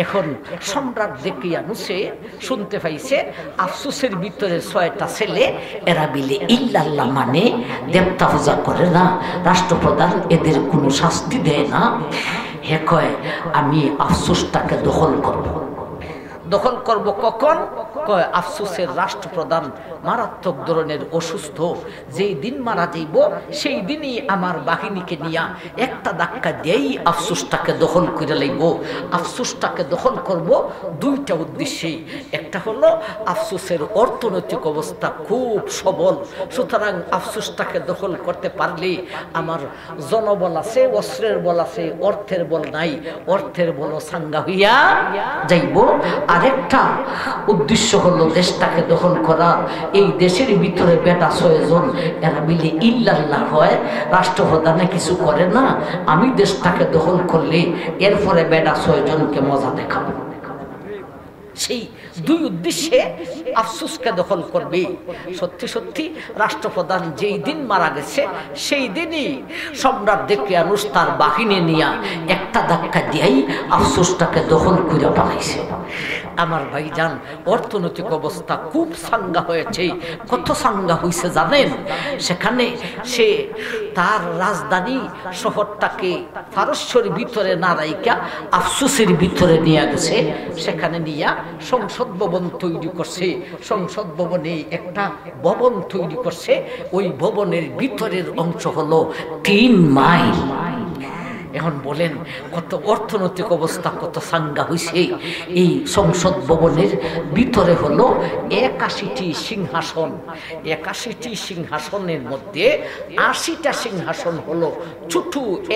এখন সম্রাট দেকিয়ানুসে শুনতে পাইছে আফসোসের ভিতরে 6টা ছেলে, এরা বিলে ইল্লাল্লাহ মানে দেবতা পূজা করে না, রাষ্ট্রপ্রধান এদের কোনো শাস্তি দেয় না। হে কয় আমি আফসোসটাকে দখল করব। দখল করব কখন? কয় আফসোসের রাষ্ট্রপ্রধান মারাত্মক ধরনের অসুস্থ, যেই দিন মারা যাইব সেই দিনই আমার বাহিনীকে নিয়ে একটা ধাক্কা দিয়েই আফসোসটাকে দখল করে লইব। আফসোসটাকে দখল করব দুইটা উদ্দেশ্যে। একটা হলো আফসোসের অর্থনৈতিক অবস্থা খুব সবল, সুতরাং আফসোসটাকে দখল করতে পারলে আমার জনবল আছে, অস্ত্রের বল আছে, অর্থের বল নাই, অর্থের বল সাঙ্গা হইয়া যাইব। আরেকটা উদ্দেশ্য হলো দেশটাকে দখল করা। এই দেশের ভিতরে বেটা 6 জন, এরা মিলে ইল্লাল্লাহ হয়, রাষ্ট্রপ্রধানে কিছু করে না, আমি দেশটাকে দখল করলে এরপরে বেটা 6 জনকে মজা দেখাবো। সেই দুই উদ্দেশ্যে আফসোসকে দখল করবে। সত্যি সত্যি রাষ্ট্রপ্রধান যেই দিন মারা গেছে সেই দিনই সম্রাট দেকিয়ানুস তার বাহিনী নিয়ে একটা ধাক্কা দিয়েই আফসোসটাকে দখল করে পালাইছে। আমার ভাইজান, অর্থনৈতিক অবস্থা খুব সাঙ্গা হয়েছে। কত সাঙ্গা হয়েছে জানেন? সেখানে সে তার রাজধানী শহরটাকে ফারস্যের ভিতরে না রাইকা আফসোসের ভিতরে নিয়ে গেছে। সেখানে নিয়ে সংসদ ভবন তৈরি করছে। সংসদ ভবনে একটা ভবন তৈরি করছে। ওই ভবনের ভিতরের অংশ হলো 3 মাইল। এখন বলেন কত অর্থনৈতিক অবস্থা কত সাঙ্গা হয়েছে। এই সংসদ ভবনের ভিতরে হলো 81টি সিংহাসন। 81টি সিংহাসনের মধ্যে 80টা সিংহাসন হলো ছোট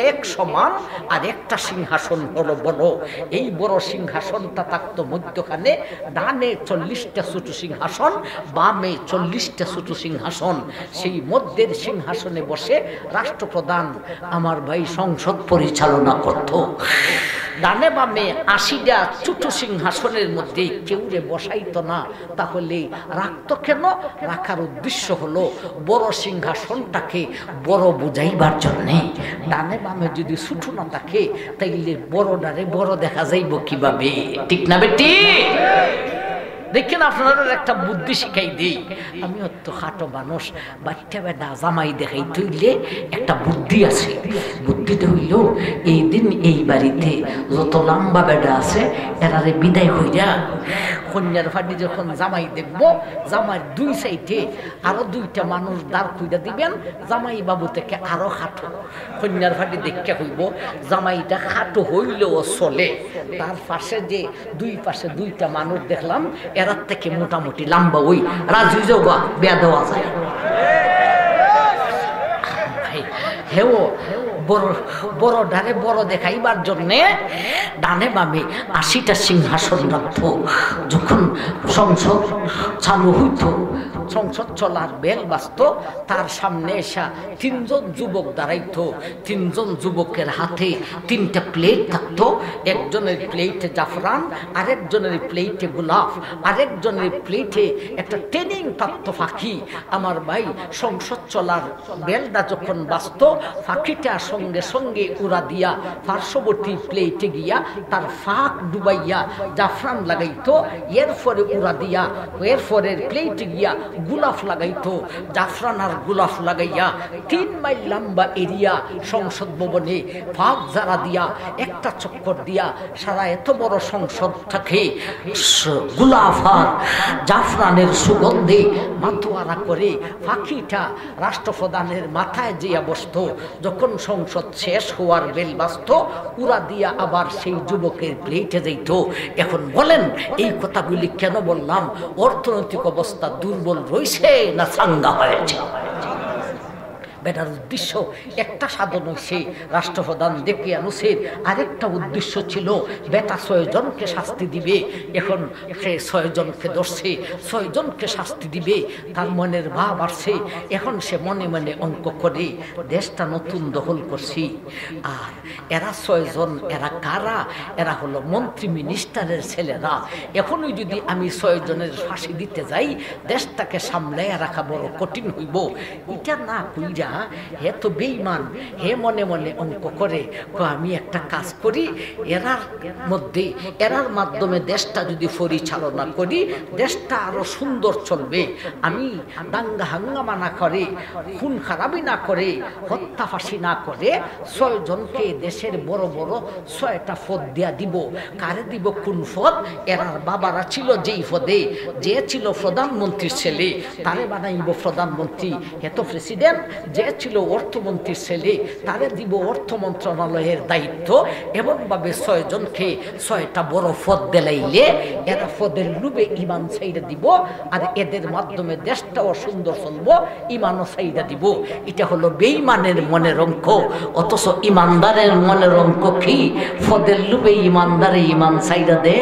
এক সমান, আর একটা সিংহাসন হলো বড়। এই বড় সিংহাসনটা থাকতো মধ্যখানে, ডানে 40টা ছোট সিংহাসন, বামে 40টা ছোট সিংহাসন। সেই মধ্যের সিংহাসনে বসে রাষ্ট্রপ্রধান আমার ভাই সংসদ পরিচালনা করত। ডানে বামে 80টা ছোট সিংহাসনের মধ্যে কেউরে বসাইতো না। তাহলে রাখতো কেন? রাখার উদ্দেশ্য হলো বড় সিংহাসনটাকে বড় বুঝাইবার জন্যে। ডানে বামে যদি ছোট না থাকে তাইলে বড় ডারে বড় দেখা যাইব কিভাবে? ঠিক না বেটি? দেখেন আপনারা একটা বুদ্ধি শিখাই দিই, আমি অত খাটো মানুষ, বাচ্চা বেটা জামাই দেখাই তুইলে একটা বুদ্ধি আছে। বুদ্ধিটা হইল এই দিন এই বাড়িতে যত লম্বা বেটা আছে এরারে বিদায় হইয়া কন্যার ফাটি যখন জামাই দেখবো, জামাই দুই সাইডে আরো দুইটা মানুষ দাঁড় কইরা দিবেন, জামাই বাবু থেকে আরো খাটো। কন্যার ফাটি দেখতে হইব জামাইটা খাটো হইলেও চলে, তার পাশে যে দুই পাশে দুইটা মানুষ দেখলাম এরার থেকে মোটামুটি লম্বা, ওই রাজু যোগা বেয়া দেওয়া যায়। হেও বড় বড় ডানে বড় দেখাইবার জন্যে ডানে বামে ৮০টা সিংহাসন রাখত। যখন সংসদ চালু হইত, সংসদ চলার বেল বাজত, তার সামনে এসা ৩ জন যুবক দাঁড়াইত। ৩ জন যুবকের হাতে ৩টা প্লেট থাকতো, একজনের প্লেটে জাফরান, আরেকজনের প্লেটে গোলাপ, আরেকজনের প্লেটে একটা ট্রেনিং প্রাপ্ত পাখি। আমার ভাই সংসদ চলার বেলটা যখন বাজত, পাখিটা সঙ্গে সঙ্গে উড়া দিয়া পার্শ্ববর্তী প্লেটে গিয়া তার ফাঁক ডুবাইয়া জাফরান লাগাইতো, এরপরে উড়া দিয়া এরপরের প্লেটে গিয়া গোলাপ লাগাইতো। জাফরান আর গোলাপ লাগাইয়া ৩ মাইল লম্বা এরিয়া সংসদ ভবনে ফাঁক জারা দিয়া একটা চক্কর দিয়া সারা এত বড় সংসদ থাকে গোলাপ আর জাফরানের সুগন্ধে মাতোয়ারা করে পাখিটা রাষ্ট্রপ্রধানের মাথায় যেয়া বসত। যখন সংসদ শেষ হওয়ার বেল বাজত, উড়া দিয়া আবার সেই যুবকের প্লেটে যাইত। এখন বলেন এই কথাগুলি কেন বললাম? অর্থনৈতিক অবস্থা দুর্বল রয়েছে না চাঙ্গা হয়েছে? বেটার উদ্দেশ্য একটা সাধন হয়েছে, রাষ্ট্রপ্রধান ডেকে আনুসের আরেকটা উদ্দেশ্য ছিল বেটা ৬ জনকে শাস্তি দিবে। এখন সে ৬ জনকে ধরছে, ৬ জনকে শাস্তি দিবে, তার মনের ভাব আসছে। এখন সে মনে মনে অঙ্ক করে দেশটা নতুন দখল করছি, আর এরা ৬ জন এরা কারা? এরা হলো মন্ত্রী মিনিস্টারের ছেলেরা। এখনই যদি আমি ৬ জনের ফাঁসি দিতে যাই, দেশটাকে সামলাইয়া রাখা বড় কঠিন হইব। এটা না কইরা হে তো বেঈমান, হে মনে মনে অঙ্ক করে আমি একটা কাজ করি, এরার মাধ্যমে দেশটা যদি পরিচালনা করি, দেশটা আরো সুন্দর চলবে। আমি দাঙ্গা হাঙ্গামা না করে, খুন খারাপি না করে, হত্যা ফাঁসি না করে ৬ জনকে দেশের বড় বড় ৬টা পদ দিয়া দিব। কারে দিব? কোন পদ? এরার বাবারা ছিল যেই পদে, যে ছিল প্রধানমন্ত্রীর ছেলে তারে বানাইব প্রধানমন্ত্রী, এত প্রেসিডেন্ট। যে ছিল অর্থমন্ত্রীর ছেলে তারে দিব অর্থ মন্ত্রণালয়ের দায়িত্ব। এমনভাবে ৬ জনকে ৬টা বড় পদ দিলাইলে এরা পদের লোভে ইমান ছাইড়া দিব, আর এদের মাধ্যমে দেশটাও সুন্দর চলব, ইমানও ছাইড়া দিব। এটা হলো বেঈমানের মনের অঙ্ক। অথচ ইমানদারের মনের অঙ্ক কি? পদের লোভে ইমানদারে ইমান ছাইড়া দে।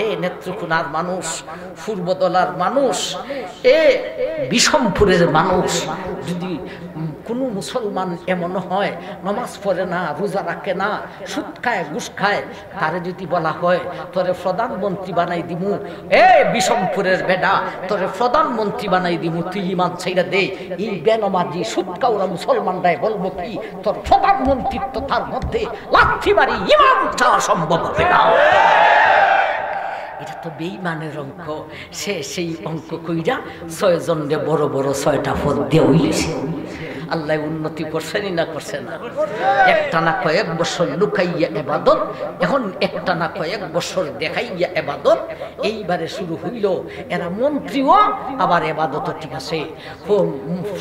এ নেত্রকোনার মানুষ, পূর্বদলার মানুষ, এ বিষমপুরের মানুষ, যদি কোনো মুসলমান এমন হয় নামাজ পড়ে না, রোজা রাখে না, সুদ খায়, ঘুষ খায়, তারে যদি বলা হয় তোরে প্রধানমন্ত্রী বানাই দিমু, এ বিষমপুরের বেডা তোরে প্রধানমন্ত্রী বানাই দিমু, তুই ইমান ছাইড়া দে, এই বেনমাজি সুদ খাওয়া মুসলমানরাই বলবো কি তোর প্রধানমন্ত্রিত্ব, তার মধ্যে লাথি মারি ইমান চাওয়া সম্ভব হবে না। এটা তো বেঈমানের অঙ্ক। সে সেই অঙ্ক কইরা ৬ জনরে বড় বড় ৬টা পদ দিয়ে হইলেছে। আল্লাহ উন্নতি করছেনই না করছে না? একটা না কয়েক বছর লুকাইয়া এবাদত, এখন একটা না কয়েক বছর দেখাইয়া এবাদত। এইবারে শুরু হইল এরা মন্ত্রীও আবার এবাদত, ঠিক আছে।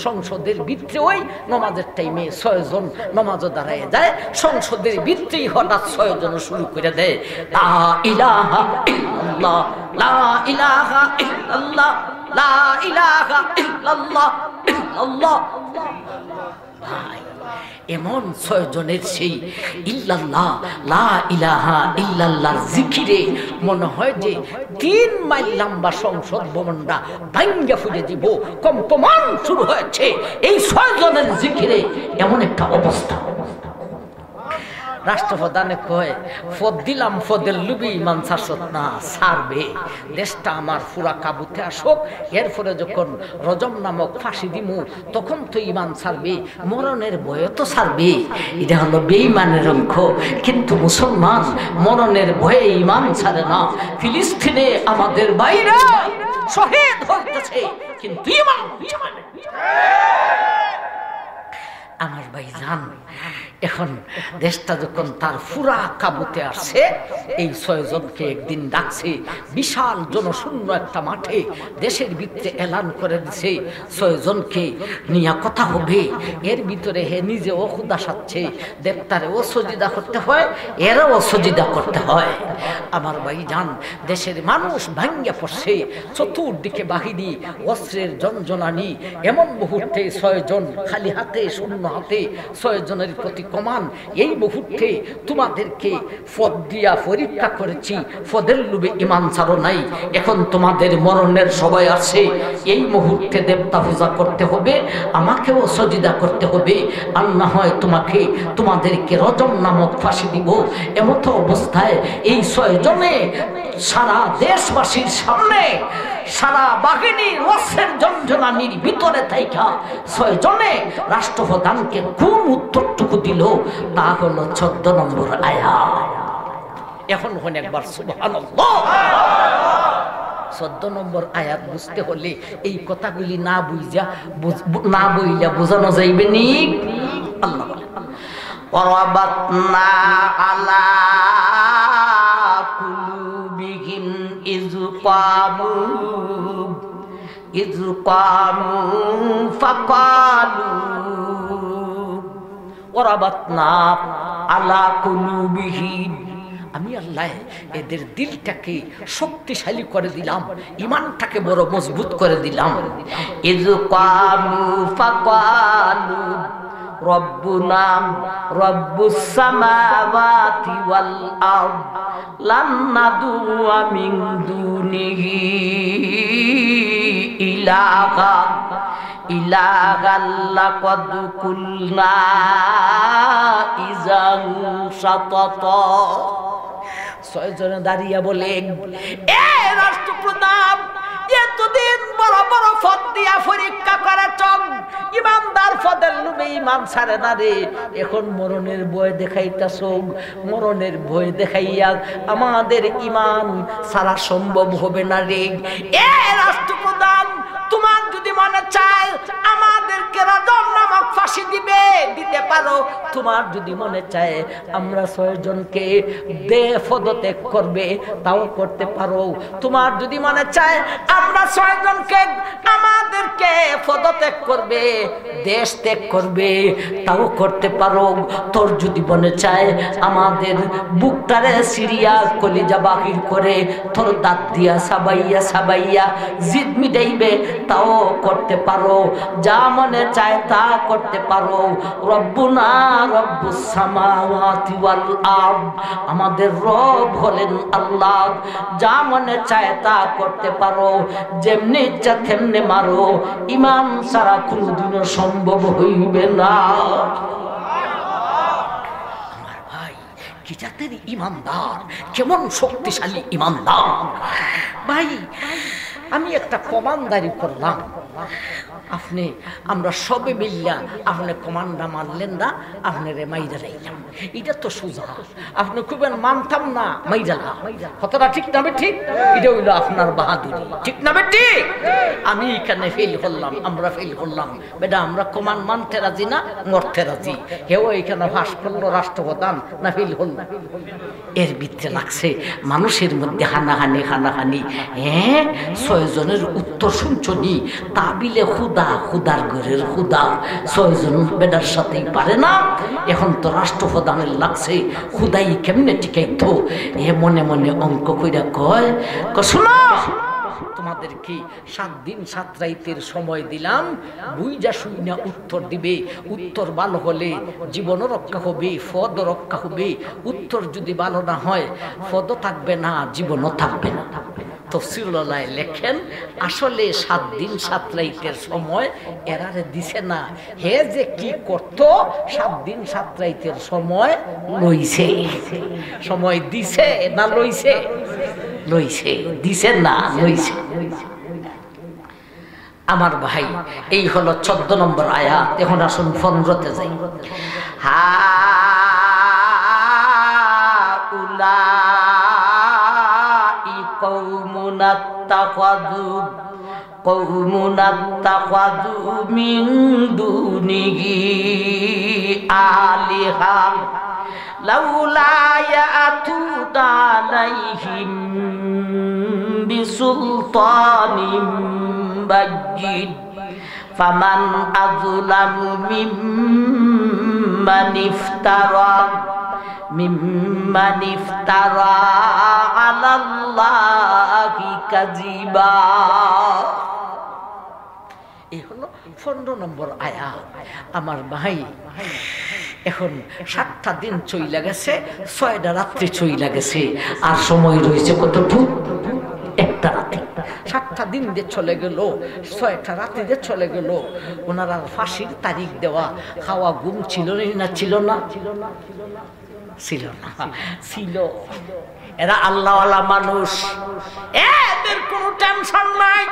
সংসদের ভিতরে ওই নমাজের টাইমে ৬ জন নমাজও দাঁড়ায় যায়, সংসদের ভিতরেই হঠাৎ ৬ জন শুরু করে দেয় লা ইলাহা ইল্লাল্লাহ, লা ইলাহা ইল্লাল্লাহ, লা ইলাহা ইল্লাল্লাহ, ইল্লাল্লাহ। ভাই এমন ৬ জনের সেই ইল্লাল্লাহ, লা ইলাহা ইল্লাল্লাহর জিকিরে মনে হয় যে ৩ মাইল লম্বা সংসদ ভবনটা ভাঙ্গা ফুটে দিব, কম্পমান শুরু হয়েছে এই ৬ জনের জিকিরে। এমন একটা অবস্থা। রাষ্ট্রপ্রধানে কয় ফদ দিলাম, ফদের লুবি ইমান ছাড়ছত না, ছাড়বে। দেশটা আমার পুরা কাবুতে আসুক, এরপরে যখন রজম নামক ফাঁসি দিমু তখন তো ইমান ছাড়বে, মরণের ভয়ে তো ছাড়বে। এটা হলো বেঈমানের অঙ্ক। কিন্তু মুসলমান মরণের ভয়ে ইমান ছাড়ে না। ফিলিস্তিনে আমাদের ভাইরা শহীদ হইতেছে, কিন্তু ইমান ছাড়ে না। আমার ভাই জান, এখন দেশটা যখন তার পুরা কাবুতে আসছে, এই 6 জনকে একদিন ডাকছে বিশাল জনশূন্য একটা মাঠে, দেশের ভিতরে এলান করে দিছে 6 জনকে নিয়ে কথা হবে। এর ভিতরে হে নিজেও খুদা সাচ্ছে, দেবতারেও সজিদা করতে হয়, এরাও সজিদা করতে হয়। আমার ভাই জান, দেশের মানুষ ভাঙ্গা পড়ছে, চতুর্দিকে বাহিনী, অস্ত্রের জনজনানি। এমন মুহূর্তে 6 জন খালি হাতে, শূন্য হাতে, 6 জনের প্রতি কমান। এই মুহূর্তে তোমাদেরকে ফদ দিয়া পরীক্ষা করেছি, ফদের লোভে ইমান ছাড়ো নাই, এখন তোমাদের মরণের সময় আছে। এই মুহূর্তে দেবতা পূজা করতে হবে, আমাকেও সজিদা করতে হবে, আর না হয় তোমাদেরকে রজম নামক ফাঁসি দিব। এমত অবস্থায় এই 6 জনে সারা দেশবাসীর সামনে, সারা বাহিনীর অস্ত্রের জঞ্জনানির ভিতরে থাইকা 6 জনে রাষ্ট্রপ্রধানকে কোন উত্তরটুকু দিল, তা হলো 14 নম্বর আয়াত। এখন হন একবার সুবহানাল্লাহ। 14 নম্বর আয়াত বুঝতে হলে এই কথাগুলি না বইলা বোঝানো যাইবে নি। আল্লাহ বলেন, ওয়ারাবাতনা আলা কুলুবিহিম ইয ক্বামু ফাকালু ওয়ারাবাতনা আলা কুলুবিহিম, আমি আল্লাহ এদের দিলটাকে শক্তিশালী করে দিলাম, ইমানটাকে বড় মজবুত করে দিলাম। ইয ক্বামু ফাকালু রব্বুনা রব্বুস সামাওয়াতি ওয়াল আরদ লান নাদুআ মিন দুনিহি ইলাহা লাকাদ কুলনা ইযান শাতাতা। 6 জনে দাঁড়িয়ে বলে, এ রাষ্ট্রপ্রধান, এতদিন বড় বড় ফদ দিয়া পরীক্ষা করেছ, ইমানদার ফদের লোভে ইমান ছাড়ে না রে, এখন মরণের ভয় দেখাইতেছ, মরণের ভয় দেখাইয়া আমাদের ইমান ছাড়া সম্ভব হবে না রে। এ রাষ্ট্রপ্রধান, তোমার যদি মনে চায় আমাদেরকে রজম নামক ফাঁসি দিতে পারো, তোমার যদি মনে চায় আমরা 6 জনকে পদত্যাগ করবে, তাও করতে পারো। তোমার যদি মনে চায় আমরা 6 জনকে আমাদেরকে পদত্যাগ করবে, দেশ ত্যাগ করবে, তাও করতে পারো। তোর যদি মনে চায় আমাদের বুকটারে সিরিয়া কলিজা বাহির করে তোর দাঁত দিয়া সাবাইয়া জিদ মিটাইবে, তাও করতে পারো। যা মনে চায় তা করতে পারো। রব্বুনা রব্বুস সামাওয়াতি ওয়াল আরদ, আমাদের রব হলেন আল্লাহ, যা মনে চায় তা করতে পারো, যেমনি ইচ্ছা তেমনি মারো, ইমান ছাড়া কোনোদিনও সম্ভব হইবে না। আমার ভাই, কি জাতের ইমানদার, কেমন শক্তিশালী ইমানদার। ভাই, আমি একটা কমান্ডারি করলাম, আমরা সবে মিল্লা আপনি কমান্ডা মানলেন না, আপনারে মাইরা লাইলাম, এটা তো সোজা। আপনি খুবেন মানতাম না, মাইরা কতটা ঠিক না ঠিক? এটা হইলো আপনার বাহাদুরি, ঠিক না ঠিক? আমি এখানে ফেল করলাম, আমরা ফেল করলাম বেটা, আমরা কমান্ড মানতে রাজি না, মরতে রাজি। কেউ এখানে ফাঁস করলো রাষ্ট্রপ্রধান না, ফেল হল না। এর ভিতরে লাগছে মানুষের মধ্যে হানাহানি। হ্যাঁ, 6 জনের উত্তর শুনছনি, তাবিলে খুদার ঘরের খুদা 6 জন বেটার সাথেই পারে না। এখন তো রাষ্ট্রপ্রধানের লাগছে খুদাই কেমনে টিকাইতো। এ মনে মনে অঙ্ক কইরা কয়, শোনো, তোমাদেরকে 7 দিন 7 রাতের সময় দিলাম, বুইজা শুইনা উত্তর দিবে। উত্তর ভালো হলে জীবন রক্ষা হবে, পদ রক্ষা হবে। উত্তর যদি ভালো না হয়, পদও থাকবে না, জীবনও থাকবে না। তফসিরুল্লাহ লেখেন আসলে 7 দিন 7 রাতের সময় এরারে দিছে না, হে যে কি করত 7 দিন 7 রাতের সময় লইছে। সময় দিছে না লইছে? লইছে। দিছে না লইছে। আমার ভাই, এই হলো 14 নম্বর আয়াত। এখন আসুন 15তে যাই। হাউলাই কওমুন আত্তাখাযু মিন দুনিহি আলিহা লাউলা ইয়াতুনা আলাইহিম বিসুলতানিন বায়্যিন ফামান আযলামু মিম্মান ইফতারা আলাল্লাহি কাযিবা। এই হলো 15 নম্বর আয়াত। আমার ভাই, এখন 7টা দিন চইলা গেছে, 6টা রাত্রি চইলা গেছে, আর সময় রয়েছে কতটুকু? একটা রাত্রি। 7টা দিন দিয়ে চলে গেল, 6টা রাত্রি দিয়ে চলে গেল। ওনারা ফাঁসির তারিখ দেওয়া, খাওয়া ঘুম ছিল না? ছিল না? ছিল না? ছিল। এরা আল্লাহওয়ালা মানুষ, এদের কোনো টেনশন নাই।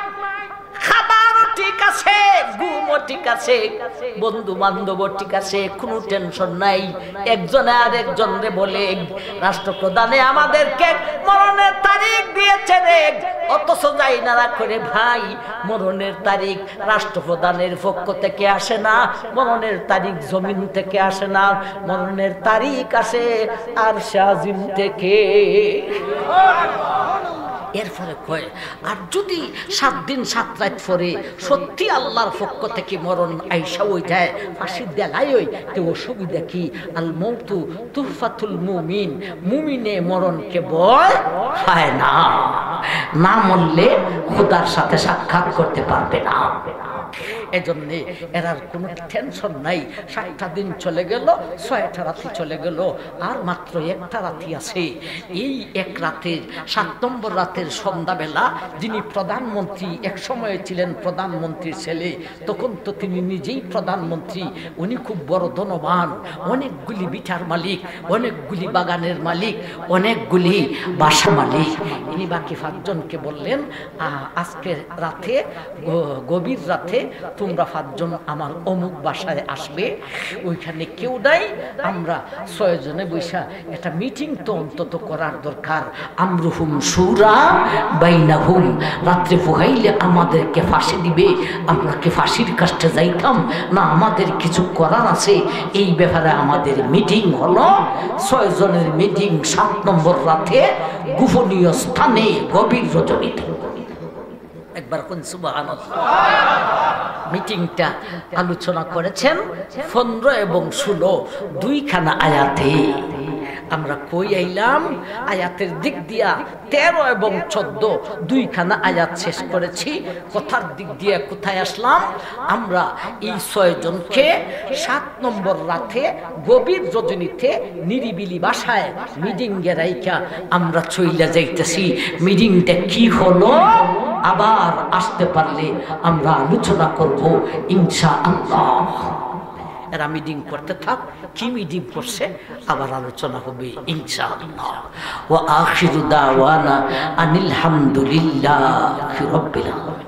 খাবার ঠিক আছে, ঘুমও ঠিক আছে, বন্ধু বান্ধব ঠিক আছে, কোনো টেনশন নাই। একজনে আর একজনরে বলে, রাষ্ট্রপ্রধানে আমাদেরকে মরণের তারিখ দিয়েছে রে, অথচ যাই না করে ভাই, মরণের তারিখ রাষ্ট্রপ্রধানের পক্ষ থেকে আসে না, মরণের তারিখ জমিন থেকে আসে না, মরণের তারিখ আসে আর শাহজিম থেকে। এরপরে কয়, আর যদি 7 দিন 7 রাত পরে সত্যি আল্লাহর পক্ষ থেকে মরণ আইসা ওই যায়, ফাঁসির দেলাই ওই, তো অসুবিধা কি? আল মৌতু তুহফাতুল মুমিন, মুমিনে মরণকে ভয় পায় না, না মরলে খোদার সাথে সাক্ষাৎ করতে পারবে না। এজন্য এরার কোনো টেনশন নাই। 7টা দিন চলে গেল, 6টা রাতি চলে গেল, আর মাত্র একটা রাতি আছে। এই এক রাতের 7 নম্বর রাতের সন্ধ্যাবেলা, যিনি প্রধানমন্ত্রী, এক সময়ে ছিলেন প্রধানমন্ত্রীর ছেলে, তখন তো তিনি নিজেই প্রধানমন্ত্রী, উনি খুব বড় ধনবান, অনেকগুলি বিটার মালিক, অনেকগুলি বাগানের মালিক, অনেকগুলি বাসা মালিক। ইনি বাকি 5 জনকে বললেন, আজকে রাতে, গভীর রাতে তোমরা 5 জন আমার অমুক বাসায় আসবে, ওইখানে কেউ নাই, আমরা 6 জনে বৈশা একটা মিটিং তো অন্তত করার দরকার। আমরুহুম শুরা বাইনাহুম, রাত্রে পোহাইলে আমাদেরকে ফাঁসি দিবে, আমরা কি ফাঁসির কাছে যাইতাম না, আমাদের কিছু করার আছে, এই ব্যাপারে আমাদের মিটিং হলো। 6 জনের মিটিং 7 নম্বর রাতে গোপনীয় স্থানে গভীর রজনীতে। একবার কোন সুবহানাল্লাহ। মিটিংটা আলোচনা করেছেন 15 এবং 16 দুইখানা আয়াতে। আমরা কই আইলাম? আয়াতের দিক দিয়া 13 এবং 14 দুইখানা আয়াত শেষ করেছি। কথার দিক দিয়ে কোথায় আসলাম? আমরা এই 6 জনকে 7 নম্বর রাতে গভীর রজনীতে নিরিবিলি বাসায় মিটিংয়ে রাইখা আমরা চইলা যাইতেছি। মিটিংটা কি হলো আবার আসতে পারলে আমরা আলোচনা করব ইনশাআল্লাহ। এরা মিটিং করতে থাক, কি মিটিং করছে আবার আলোচনা হবে ইনশাআল্লাহ। ওয়া আখিরু দাওয়ানা আনিল হামদুলিল্লাহি রাব্বিল আলামিন।